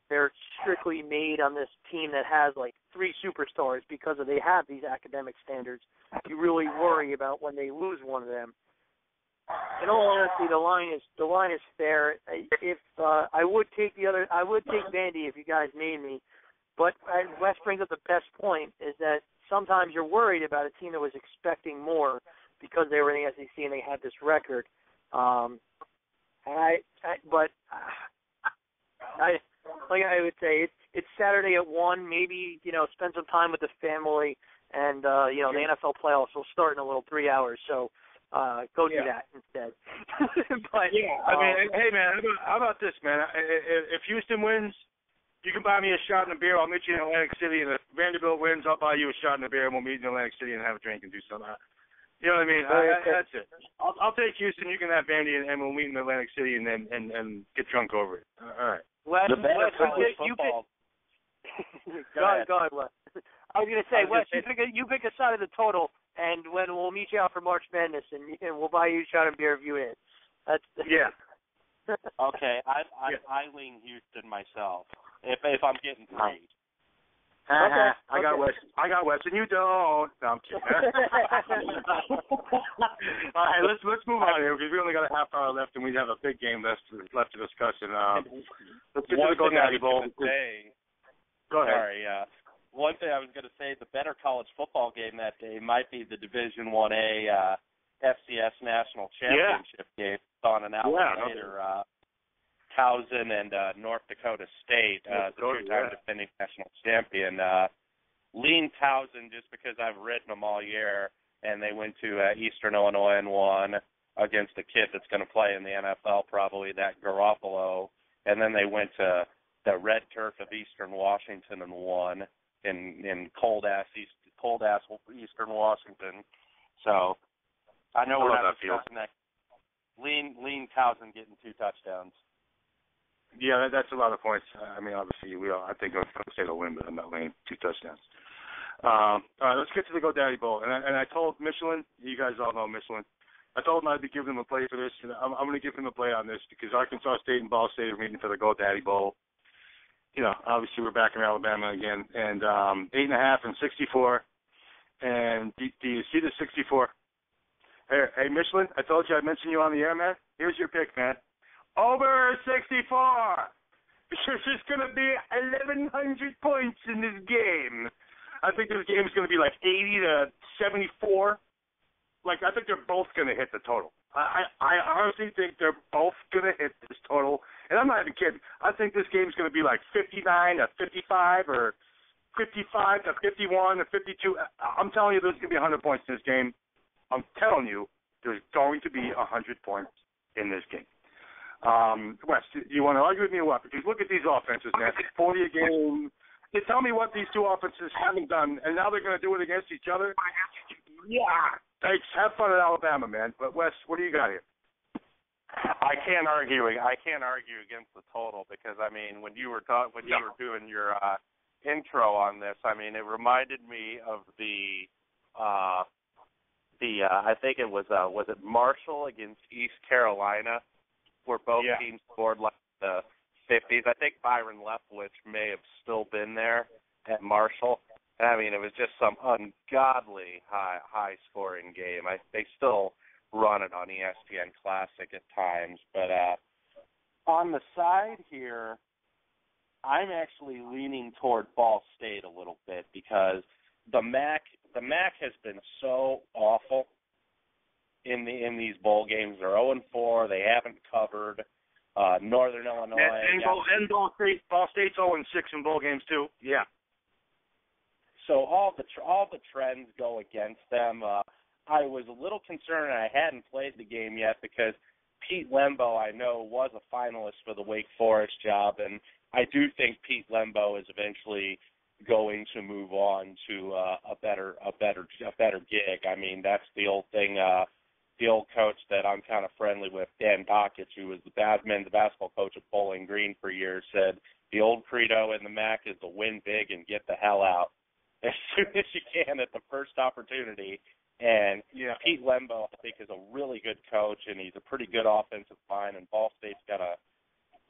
they're strictly made on this team that has like 3 superstars because they have these academic standards, you really worry about when they lose one of them. In all honesty, the line is fair. If I would take Vandy if you guys made me. But Wes brings up the best point is that sometimes you're worried about a team that was expecting more because they were in the SEC and they had this record. I would say it's Saturday at 1. Maybe spend some time with the family, and the NFL playoffs will start in a little 3 hours. So go do that instead. But hey man, how about this, man? If Houston wins, you can buy me a shot and a beer. I'll meet you in Atlantic City. And if Vanderbilt wins, I'll buy you a shot and a beer, and we'll meet in Atlantic City and have a drink and do something. You know what I mean? That's it. I'll take Houston. You can have Vandy, and we'll meet in Atlantic City and get drunk over it. All right. Wes, Go ahead, Wes. I was going to say, Wes, you pick a side of the total, and when we'll meet you out for March Madness, and we'll buy you a shot and beer if you win. Yeah. Okay, I lean Houston myself. If I'm getting paid. Okay. I got Wes, and you don't. No, I'm kidding. All right, let's move on here because we only got a half hour left, and we have a big game left to discuss. And let's get to the GoDaddy Bowl. Go ahead. Sorry. One thing I was going to say: the better college football game that day might be the Division 1A FCS National Championship game on an hour later. Towson and North Dakota State, the two-time defending national champion. Lean Towson just because I've written them all year, and they went to Eastern Illinois and won against a kid that's going to play in the NFL, probably that Garoppolo, and then they went to the red turf of Eastern Washington and won in cold-ass Eastern Washington. So I know we're not discussing that. Lean Towson getting 2 touchdowns. Yeah, that's a lot of points. Obviously, I think Oklahoma State will win, but I'm not laying 2 touchdowns. All right, let's get to the GoDaddy Bowl. And I told Michelin, you guys all know Michelin, I told him I'd be giving him a play for this, and I'm going to give him a play on this because Arkansas State and Ball State are meeting for the GoDaddy Bowl. Obviously we're back in Alabama again, and 8.5 and 64. And do you see the 64? Hey, Michelin, I told you I'd mention you on the air, man. Here's your pick, man. Over 64. There's just going to be 1,100 points in this game. I think this game is going to be like 80 to 74. I think they're both going to hit the total. I honestly think they're both going to hit this total. And I'm not even kidding. I think this game is going to be like 59 to 55 or 55 to 51 or 52. I'm telling you there's going to be 100 points in this game. I'm telling you there's going to be 100 points in this game. Wes, you want to argue with me or what? Because look at these offenses, man. 40 a game. You tell me what these 2 offenses haven't done, and now they're going to do it against each other? Yeah. Thanks. Have fun at Alabama, man. But, Wes, what do you got here? I can't argue against the total because, when you were doing your intro on this, it reminded me of the I think it was it Marshall against East Carolina, where both teams scored like the 50s. I think Byron Leftwich may have still been there at Marshall. I mean, it was just some ungodly high-scoring game. They still run it on ESPN Classic at times. But on the side here, I'm actually leaning toward Ball State a little bit because the MAC has been so awful in these bowl games. They're 0-4. They haven't covered. Northern Illinois. And Ball State's 0-6 in bowl games too. Yeah. So all the trends go against them. I was a little concerned, and I hadn't played the game yet because Pete Lembo, I know, was a finalist for the Wake Forest job, and I do think Pete Lembo is eventually going to move on to a better gig. I mean, that's the old thing. The old coach that I'm kind of friendly with, Dan Dockich, who was the basketball coach at Bowling Green for years, said the old credo in the MAC is to win big and get the hell out as soon as you can at the first opportunity. And Pete Lembo, I think, is a really good coach, and he's a pretty good offensive mind, and Ball State's got a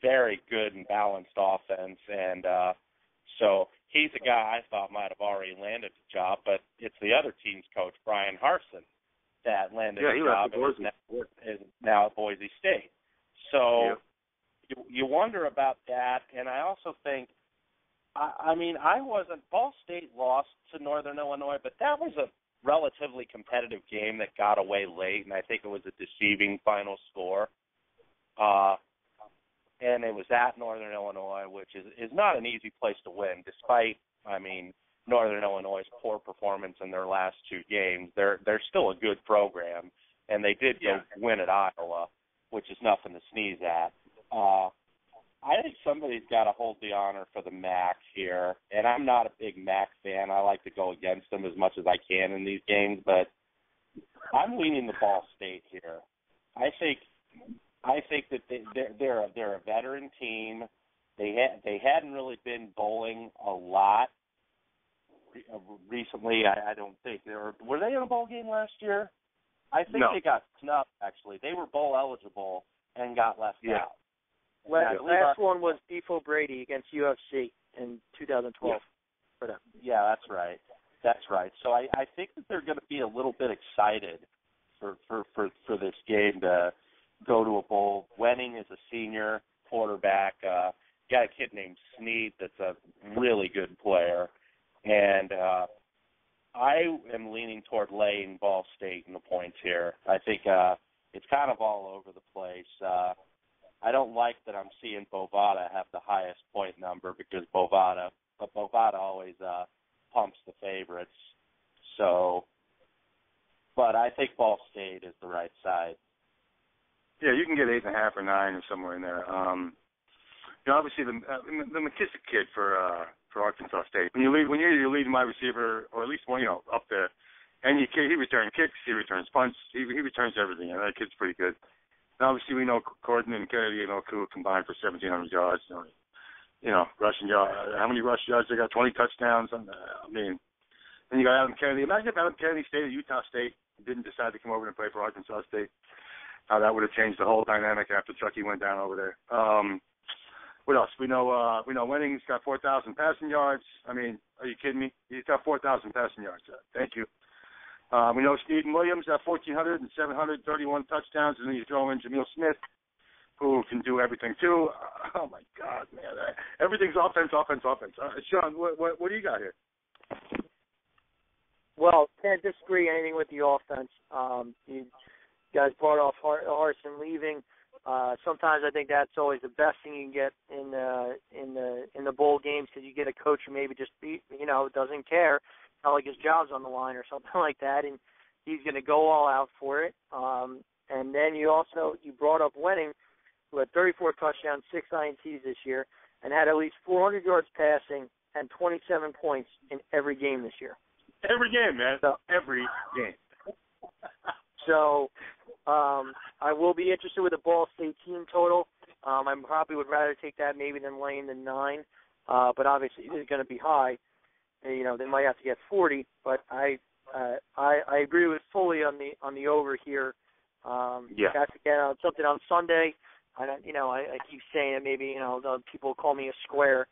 very good and balanced offense. And so he's a guy I thought might have already landed the job, but it's the other team's coach, Brian Harsin, that landed the job and is now at Boise State. So you wonder about that, and I also think, Ball State lost to Northern Illinois, but that was a relatively competitive game that got away late, and I think it was a deceiving final score. And it was at Northern Illinois, which is not an easy place to win, despite, Northern Illinois' poor performance in their last two games. They're still a good program, and they did go win at Iowa, which is nothing to sneeze at. I think somebody's got to hold the honor for the MAC here, and I'm not a big MAC fan. I like to go against them as much as I can in these games, but I'm leaning the Ball State here. I think that they're a veteran team. They hadn't really been bowling a lot recently. I don't think were they in a bowl game last year? I think they got snubbed. Actually, they were bowl eligible and got left out. Last one was Defo Brady against UFC in 2012 for them. Yeah, that's right. So I think that they're going to be a little bit excited for this game to go to a bowl. Wenning is a senior quarterback. Got a kid named Snead that's a really good player. And I am leaning toward laying Ball State in the points here. I think it's kind of all over the place. I don't like that I'm seeing Bovada have the highest point number because Bovada always pumps the favorites. So, but I think Ball State is the right side. Yeah, you can get 8.5 or 9 or somewhere in there. Obviously the McKissick kid for Arkansas State. When you're your leading wide receiver, or at least one, up there, and he returns kicks, he returns punts, he returns everything. That kid's pretty good. And obviously we know Corden and Kennedy and Ncaa combined for 1,700 yards. Rushing yards. How many rush yards they got? 20 touchdowns. Then you got Adam Kennedy. Imagine if Adam Kennedy stayed at Utah State and didn't decide to come over and play for Arkansas State. How that would have changed the whole dynamic after Chucky went down over there. What else? We know Wenning's got 4,000 passing yards. Are you kidding me? He's got 4,000 passing yards. Thank you. We know Stephen Williams got 1,400 and 731 touchdowns, and then you throw in Jameel Smith, who can do everything too. Oh my God, man! Everything's offense. Sean, what do you got here? Well, can't disagree anything with the offense. You guys brought off Harsin leaving. Sometimes I think that's always the best thing you can get in the bowl games because you get a coach who maybe just doesn't care, not like his job's on the line or something like that, and he's going to go all out for it. And then you brought up Wenning, who had 34 touchdowns, 6 INTs this year, and had at least 400 yards passing and 27 points in every game this year. Every game, man. So, every game. So I will be interested with the Ball State team total. I probably would rather take that maybe than laying the 9, but obviously it's going to be high. They might have to get 40, but I agree with fully on the over here. That's again something on Sunday. I don't, I keep saying it. Maybe the people call me a square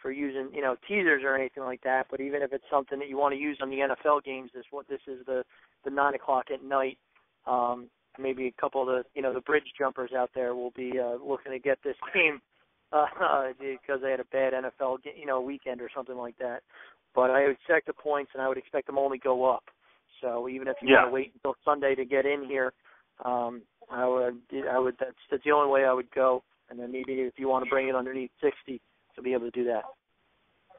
for using teasers or anything like that. But even if it's something that you want to use on the NFL games, this is the 9 o'clock at night. Maybe a couple of the bridge jumpers out there will be looking to get this game because they had a bad NFL weekend or something like that. But I would expect the points, and I would expect them only go up. So even if you want to wait until Sunday to get in here, I would. That's the only way I would go. And then maybe if you want to bring it underneath 60, to be able to do that.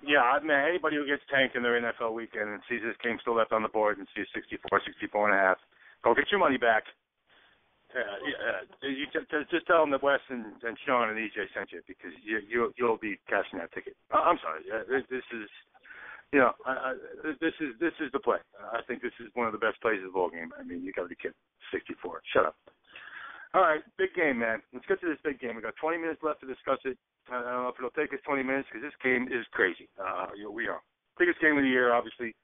Yeah, man, anybody who gets tanked in their NFL weekend and sees this game still left on the board and sees 64 and a half, go get your money back. You just tell them that Wes and Sean and EJ sent you, because you'll be cashing that ticket. I'm sorry. This is, this is the play. I think this is one of the best plays of the ball game. I mean, you got to be kidding. 64. Shut up. All right, big game, man. Let's get to this big game. We got 20 minutes left to discuss it. I don't know if it'll take us 20 minutes, because this game is crazy. We are biggest game of the year, obviously.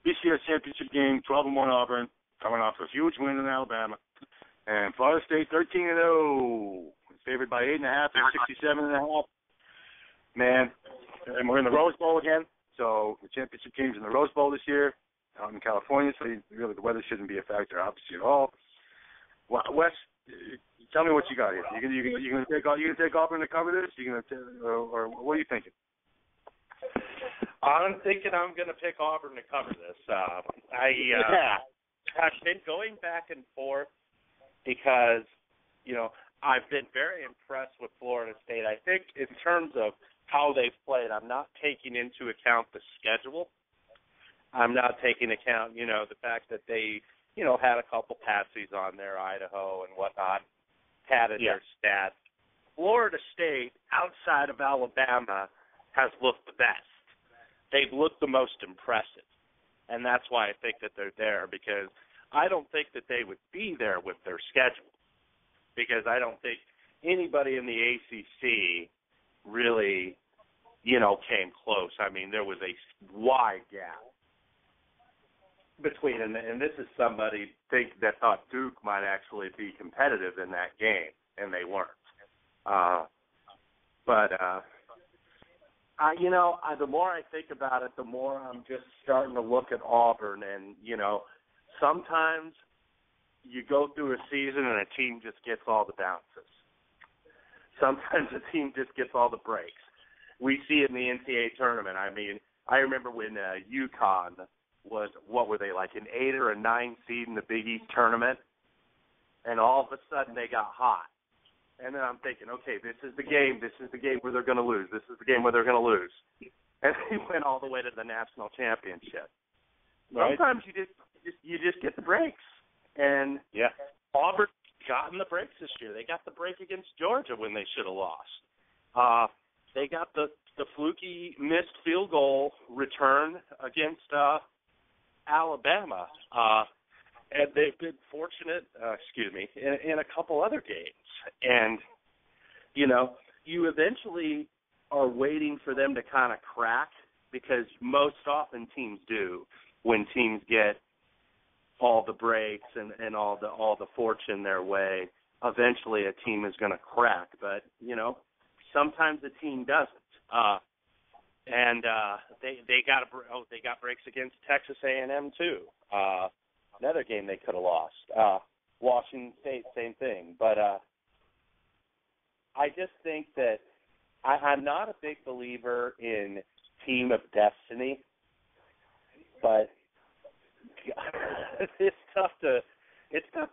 BCS championship game, 12-1 Auburn, coming off a huge win in Alabama. And Florida State 13-0, favored by 8.5 and 67.5. Man, and we're in the Rose Bowl again. So the championship game's in the Rose Bowl this year, out in California. So really, the weather shouldn't be a factor, obviously, at all. Well, Wes, tell me what you got here. You gonna take Auburn to cover this? Or what are you thinking? I'm thinking I'm going to pick Auburn to cover this. I've been going back and forth because, I've been very impressed with Florida State. I think in terms of how they've played, I'm not taking into account the schedule. I'm not taking account, the fact that they, had a couple patsies on there, Idaho and whatnot, padded their stats. Florida State, outside of Alabama, has looked the best. They've looked the most impressive. And that's why I think that they're there, because I don't think that they would be there with their schedule, because I don't think anybody in the ACC really, came close. I mean, there was a wide gap between, and this is somebody that thought Duke might actually be competitive in that game, and they weren't. The more I think about it, the more I'm just starting to look at Auburn, and, sometimes you go through a season and a team just gets all the bounces. Sometimes a team just gets all the breaks. We see it in the Ncaa tournament. I mean, I remember when UConn was, what were they, like an 8 or a 9 seed in the Big East tournament, and all of a sudden they got hot. And then I'm thinking, okay, this is the game where they're going to lose. This is the game where they're going to lose. And they went all the way to the national championship. Right. Sometimes you just get the breaks. And Auburn gotten the breaks this year. They got the break against Georgia when they should have lost. They got the fluky missed field goal return against Alabama. And they've been fortunate, in a couple other games. And, you eventually are waiting for them to kind of crack, because most often teams do. When teams get all the breaks and all the fortune their way, eventually a team is going to crack. But, sometimes a team doesn't. They got breaks against Texas A&M too. Another game they could have lost. Washington State, same thing. But I just think that I'm not a big believer in team of destiny, but it's tough to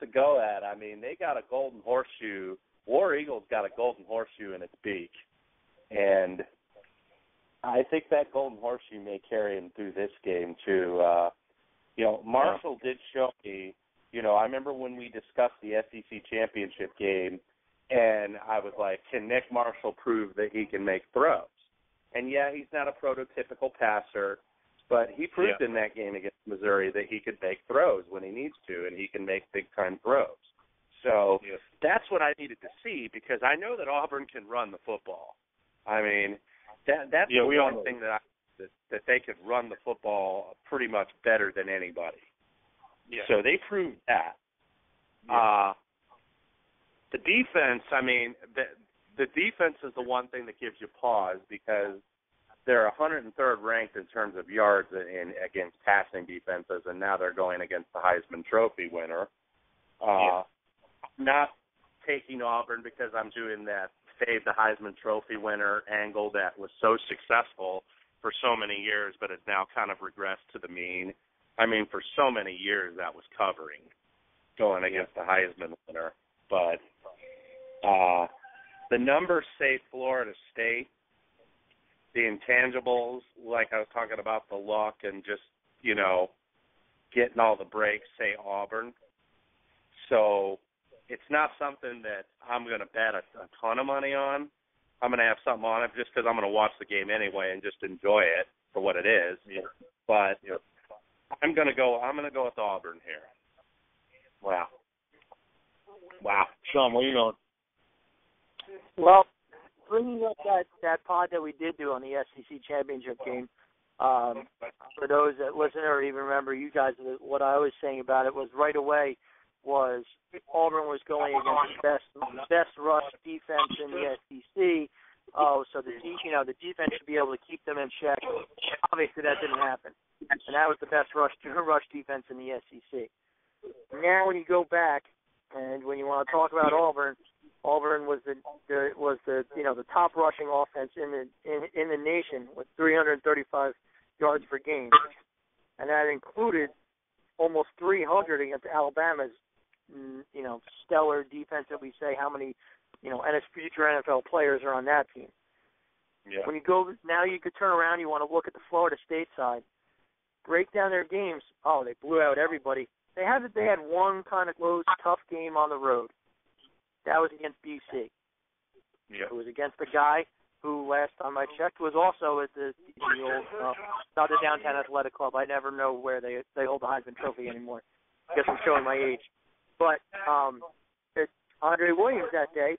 go at. I mean, they got a golden horseshoe. War Eagle's got a golden horseshoe in its beak, and I think that golden horseshoe may carry him through this game too. Marshall did show me. I remember when we discussed the SEC championship game, and I was like, can Nick Marshall prove that he can make throws? And, he's not a prototypical passer, but he proved in that game against Missouri that he could make throws when he needs to, and he can make big-time throws. So that's what I needed to see, because I know that Auburn can run the football. I mean, that's the one thing that they could run the football pretty much better than anybody. Yeah. So they proved that. Yeah. The defense, I mean, the defense is the one thing that gives you pause because they're 103rd ranked in terms of yards against passing defenses, and now they're going against the Heisman Trophy winner. Not taking Auburn because I'm doing that save the Heisman Trophy winner angle that was so successful for so many years, but it's now kind of regressed to the mean. I mean, for so many years that was covering, going against the Heisman winner. But the numbers say Florida State. The intangibles, like I was talking about, the luck and just, getting all the breaks, say Auburn. So it's not something that I'm going to bet a ton of money on. I'm going to have something on it just because I'm going to watch the game anyway and just enjoy it for what it is. Yeah. But I'm going to go with Auburn here. Wow. Sean, where are you going? Well, bringing up that pod that we did do on the SEC championship game, for those that listen or even remember, you guys, what I was saying about it was right away was Auburn was going against the best rush defense in the SEC. So the defense should be able to keep them in check. Obviously, that didn't happen, and that was the best rush defense in the SEC. Now, when you go back and when you want to talk about Auburn was the top rushing offense in the nation with 335 yards per game, and that included almost 300 against Alabama's stellar defense. That we say how many future NFL players are on that team. Yeah. When you go now, you could turn around. You want to look at the Florida State side, break down their games. Oh, they blew out everybody. They had one kind of close, tough game on the road. That was against BC. Yeah. It was against a guy who, last time I checked, was also at the old not the Downtown Athletic Club. I never know where they hold the Heisman Trophy anymore. I guess I'm showing my age. But Andre Williams that day,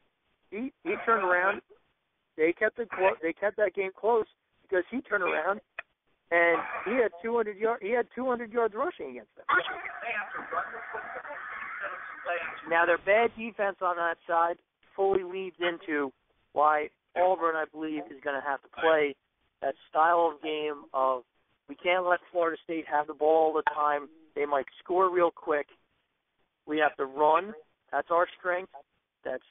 he turned around. They kept that game close because he turned around and he had 200 yards rushing against them. Now, their bad defense on that side fully leads into why Auburn, I believe, is going to have to play that style of game of we can't let Florida State have the ball all the time. They might score real quick. We have to run. That's our strength. That's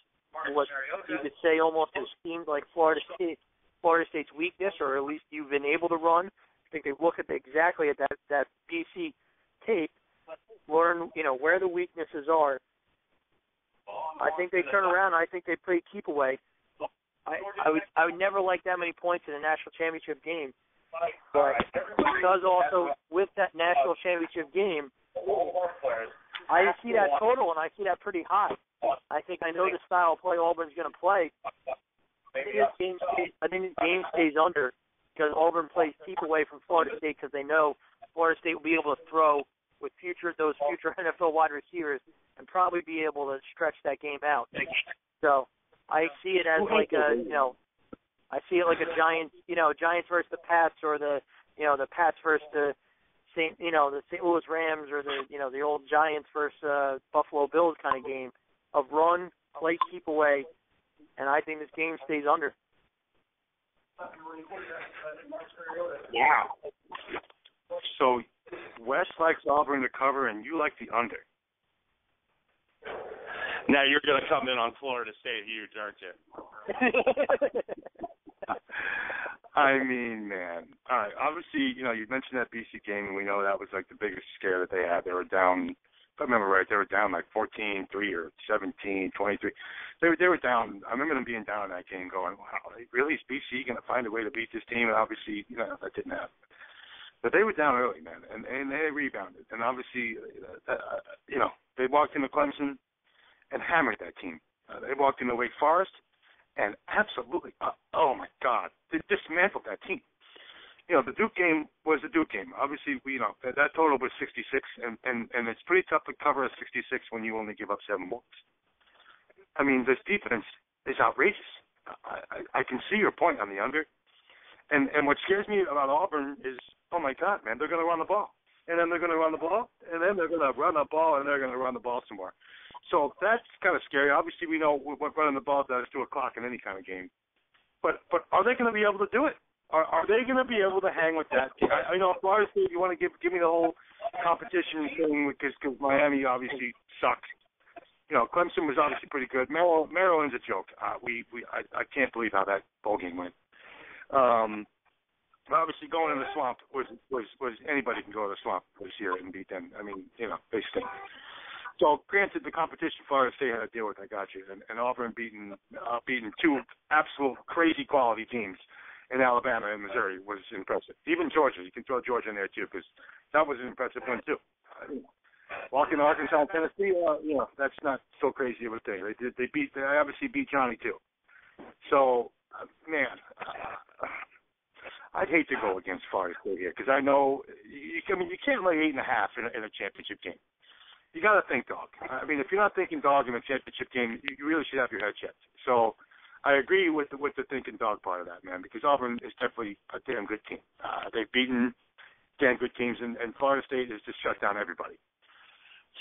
what you could say almost has seemed like Florida State's weakness, or at least you've been able to run. I think they look at exactly at that BC tape, learn where the weaknesses are. I think they turn around. I think they play keep away. I would never like that many points in a national championship game, but because also with that national championship game, I see that total and I see that pretty high. I think I know the style of play Auburn's going to play. I think the game stays under because Auburn plays keep away from Florida State because they know Florida State will be able to throw with those future NFL wide receivers and probably be able to stretch that game out. So I see it as like I see it like a Giants versus the Pats, or the Pats versus the St. Louis Rams, or the old Giants versus Buffalo Bills kind of game of run, play, keep away, and I think this game stays under. Wow. So Wes likes Auburn to cover, and you like the under. Now you're going to come in on Florida State huge, aren't you? I mean, man. All right. Obviously, you mentioned that BC game, and we know that was like the biggest scare that they had. They were down, if I remember right, they were down like 14-3 or 17-23. They were down. I remember them being down in that game going, wow, really is BC going to find a way to beat this team? And obviously, that didn't happen. But they were down early, man, and they rebounded. And obviously, they walked into Clemson and hammered that team. They walked into Wake Forest and absolutely, oh my God, they dismantled that team. The Duke game was the Duke game. Obviously, that total was 66, and it's pretty tough to cover a 66 when you only give up 7 points. I mean, this defense is outrageous. I can see your point on the under. And what scares me about Auburn is, oh my God, man, they're going to run the ball. And then they're going to run the ball, and then they're going to run the ball, and they're going to run the ball some more. So that's kind of scary. Obviously, we know what running the ball does to a clock in any kind of game. But are they going to be able to do it? Are they going to be able to hang with that? I know Florida State, you want to give me the whole competition thing because Miami obviously sucks. Clemson was obviously pretty good. Maryland's a joke. I can't believe how that bowl game went. Obviously, going in the swamp was anybody can go to the swamp this year and beat them. I mean, they stink. So, granted, the competition Florida State had to deal with, I got you. And Auburn beating two absolute crazy quality teams in Alabama and Missouri was impressive. Even Georgia, you can throw Georgia in there too, because that was an impressive win too. Walking to Arkansas and Tennessee, that's not so crazy of a thing. They obviously beat Johnny too. So, man, I'd hate to go against Florida State here because I know you can't lay 8.5 in a championship game. You got to think dog. I mean, if you're not thinking dog in a championship game, you really should have your head checked. So I agree with the thinking dog part of that, man, because Auburn is definitely a damn good team. They've beaten damn good teams, and Florida State has just shut down everybody.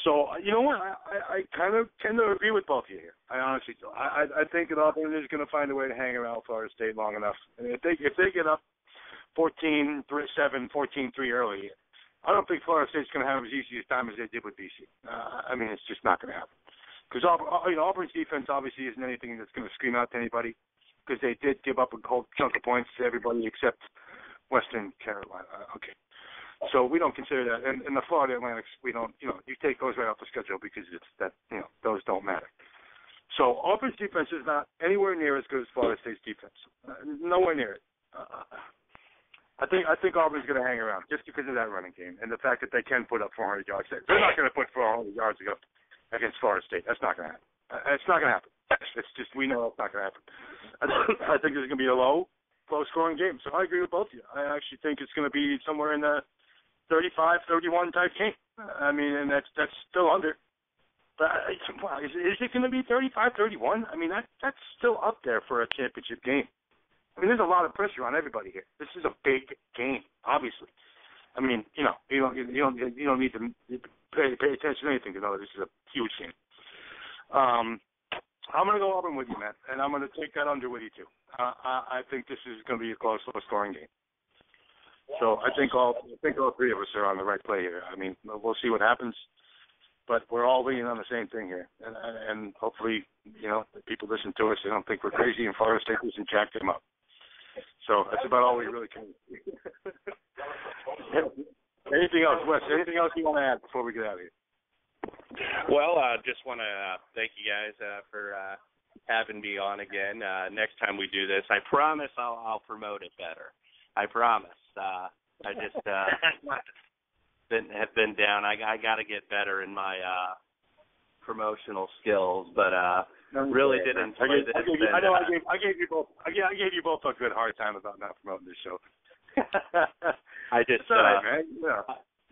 So, you know what? I kind of tend to agree with both of you here. I honestly do. I think that Auburn is going to find a way to hang around Florida State long enough. And if they get up 14-7, 14-3 early, I don't think Florida State's going to have as easy a time as they did with BC. I mean, it's just not going to happen. Because Auburn's defense obviously isn't anything that's going to scream out to anybody because they did give up a whole chunk of points to everybody except Western Carolina. Okay. So we don't consider that. And the Florida Atlantics, we don't, you take those right off the schedule because it's that, those don't matter. So Auburn's defense is not anywhere near as good as Florida State's defense. Nowhere near it. I think Auburn's going to hang around just because of that running game and the fact that they can put up 400 yards. They're not going to put 400 yards against Florida State. That's not going to happen. It's not going to happen. It's just we know it's not going to happen. I think there's going to be a low-scoring game. So I agree with both of you. I actually think it's going to be somewhere in the 35-31 type game. I mean, and that's still under. But is it going to be 35-31? I mean, that's still up there for a championship game. I mean, there's a lot of pressure on everybody here. This is a big game, obviously. I mean, you don't need to pay attention to anything to know this is a huge game. I'm going to go Auburn with you, man, and I'm going to take that under with you too. I think this is going to be a close, low-scoring game. So I think all three of us are on the right play here. I mean, we'll see what happens, but we're all leaning on the same thing here, and hopefully, the people listen to us. They don't think we're crazy, and Florida State doesn't jack them up. So that's about all we really can do. Anything else, Wes? Anything else you want to add before we get out of here? Well, just want to thank you guys for having me on again. Next time we do this, I promise I'll promote it better. I promise. I just have been down. I got to get better in my promotional skills, but really did enjoy this. I gave you both a good hard time about not promoting this show. I just right, man. Yeah.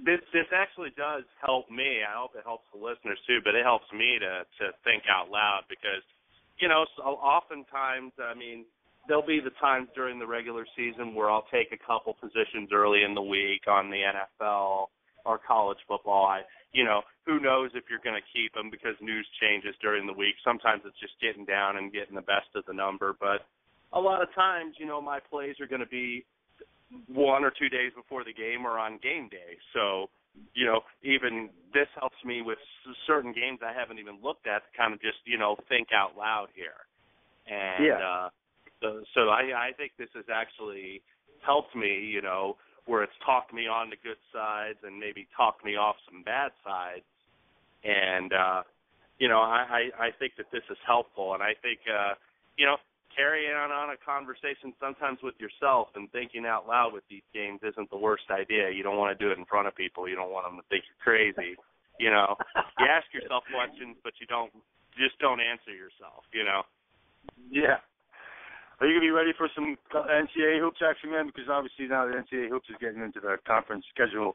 This actually does help me. I hope it helps the listeners too, but it helps me to think out loud because oftentimes, I mean, there'll be the times during the regular season where I'll take a couple positions early in the week on the NFL or college football. Who knows if you're going to keep them because news changes during the week. Sometimes it's just getting down and getting the best of the number. But a lot of times, my plays are going to be 1 or 2 days before the game or on game day. So, even this helps me with certain games I haven't even looked at to kind of just, think out loud here. And so I think this has actually helped me, where it's talked me on the good sides and maybe talked me off some bad sides. And, I think that this is helpful. And I think, carrying on a conversation sometimes with yourself and thinking out loud with these games isn't the worst idea. You don't want to do it in front of people. You don't want them to think you're crazy. You ask yourself questions, but you don't answer yourself, Yeah. Are you going to be ready for some NCAA hoops action, man? Because obviously now the NCAA hoops is getting into the conference schedule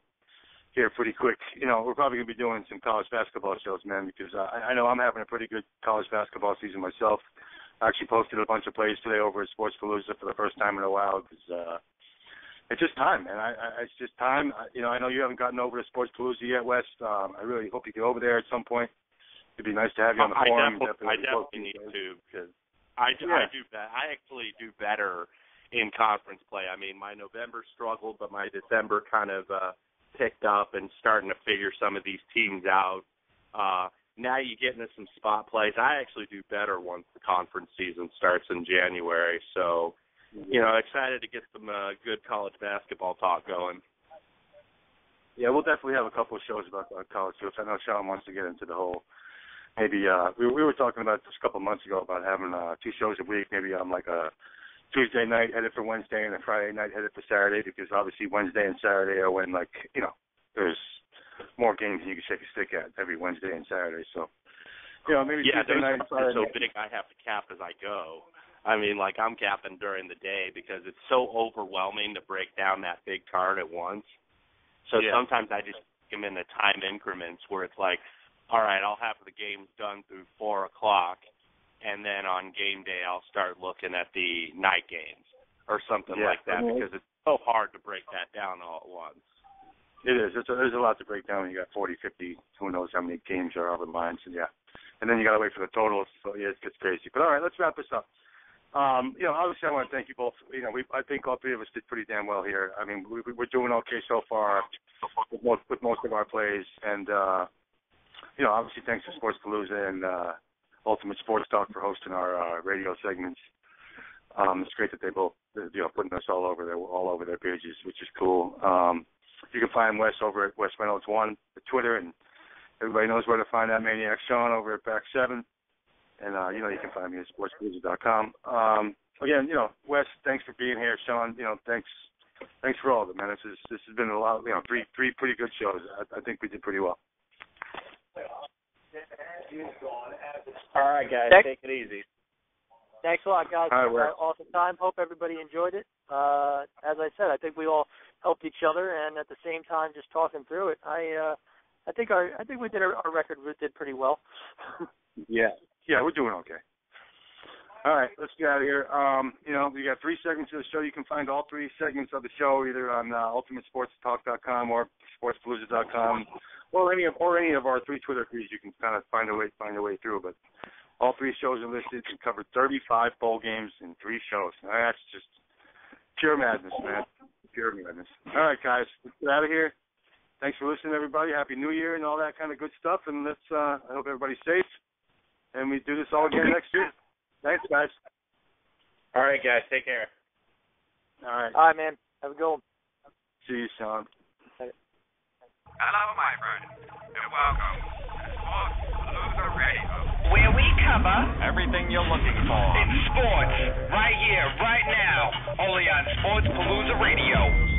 here pretty quick. We're probably going to be doing some college basketball shows, man, because I know I'm having a pretty good college basketball season myself. I actually posted a bunch of plays today over at Sports Palooza for the first time in a while because it's just time, man. It's just time. I know you haven't gotten over to Sports Palooza yet, Wes. I really hope you get over there at some point. It'd be nice to have you on the forum. I definitely need to, because I actually do better in conference play. I mean, my November struggled, but my December kind of picked up and starting to figure some of these teams out. Now you get into some spot plays. I actually do better once the conference season starts in January. So, excited to get some good college basketball talk going. Yeah, we'll definitely have a couple of shows about college hoops. I know Sean wants to get into the whole. Maybe we were talking about this a couple of months ago about having 2 shows a week. Maybe on like a Tuesday night headed for Wednesday and a Friday night headed for Saturday, because obviously Wednesday and Saturday are when there's more games than you can shake a stick at every Wednesday and Saturday. So maybe Tuesday night. Those are so big I have to cap as I go. I mean, like I'm capping during the day because it's so overwhelming to break down that big card at once. So sometimes I just take them in the time increments where it's like, all right, I'll have the games done through 4 o'clock, and then on game day I'll start looking at the night games or something like that, because it's so hard to break that down all at once. It is. There's a lot to break down when you got 40, 50, who knows how many games are over the lines. And then you got to wait for the totals. So, it gets crazy. But, all right, let's wrap this up. Obviously I want to thank you both. I think all 3 of us did pretty damn well here. I mean, we're doing okay so far with most of our plays. And, obviously thanks to Sports Palooza and Ultimate Sports Talk for hosting our radio segments. It's great that they both, putting us all over their pages, which is cool. You can find Wes over at Wes Reynolds 1 at Twitter, and everybody knows where to find that maniac Sean over at Back 7. And, you can find me at sportspalooza.com. Again, Wes, thanks for being here. Sean, thanks for all of it, man. This has been a lot, 3 pretty good shows. I think we did pretty well. All right, guys, take it easy. Thanks a lot, guys. All right, awesome time. Hope everybody enjoyed it. As I said, I think we all helped each other, and at the same time, just talking through it. I think we did our record. We did pretty well. Yeah, we're doing okay. All right, let's get out of here. We got 3 segments of the show. You can find all 3 segments of the show either on ultimatesportstalk.com or sportspalooza.com, or any of our 3 Twitter feeds. You can kind of find a way through. But all 3 shows are listed. We covered 35 bowl games in 3 shows. Now, that's just pure madness, man. Pure madness. All right, guys, let's get out of here. Thanks for listening, everybody. Happy New Year and all that kind of good stuff. And I hope everybody's safe. And we do this all again next year. Thanks, guys. All right, guys. Take care. All right, man. Have a good one. See you, Sean. Hello, my friend, and welcome to Sports Palooza Radio, where we cover everything you're looking for in sports, right here, right now, only on Sports Palooza Radio.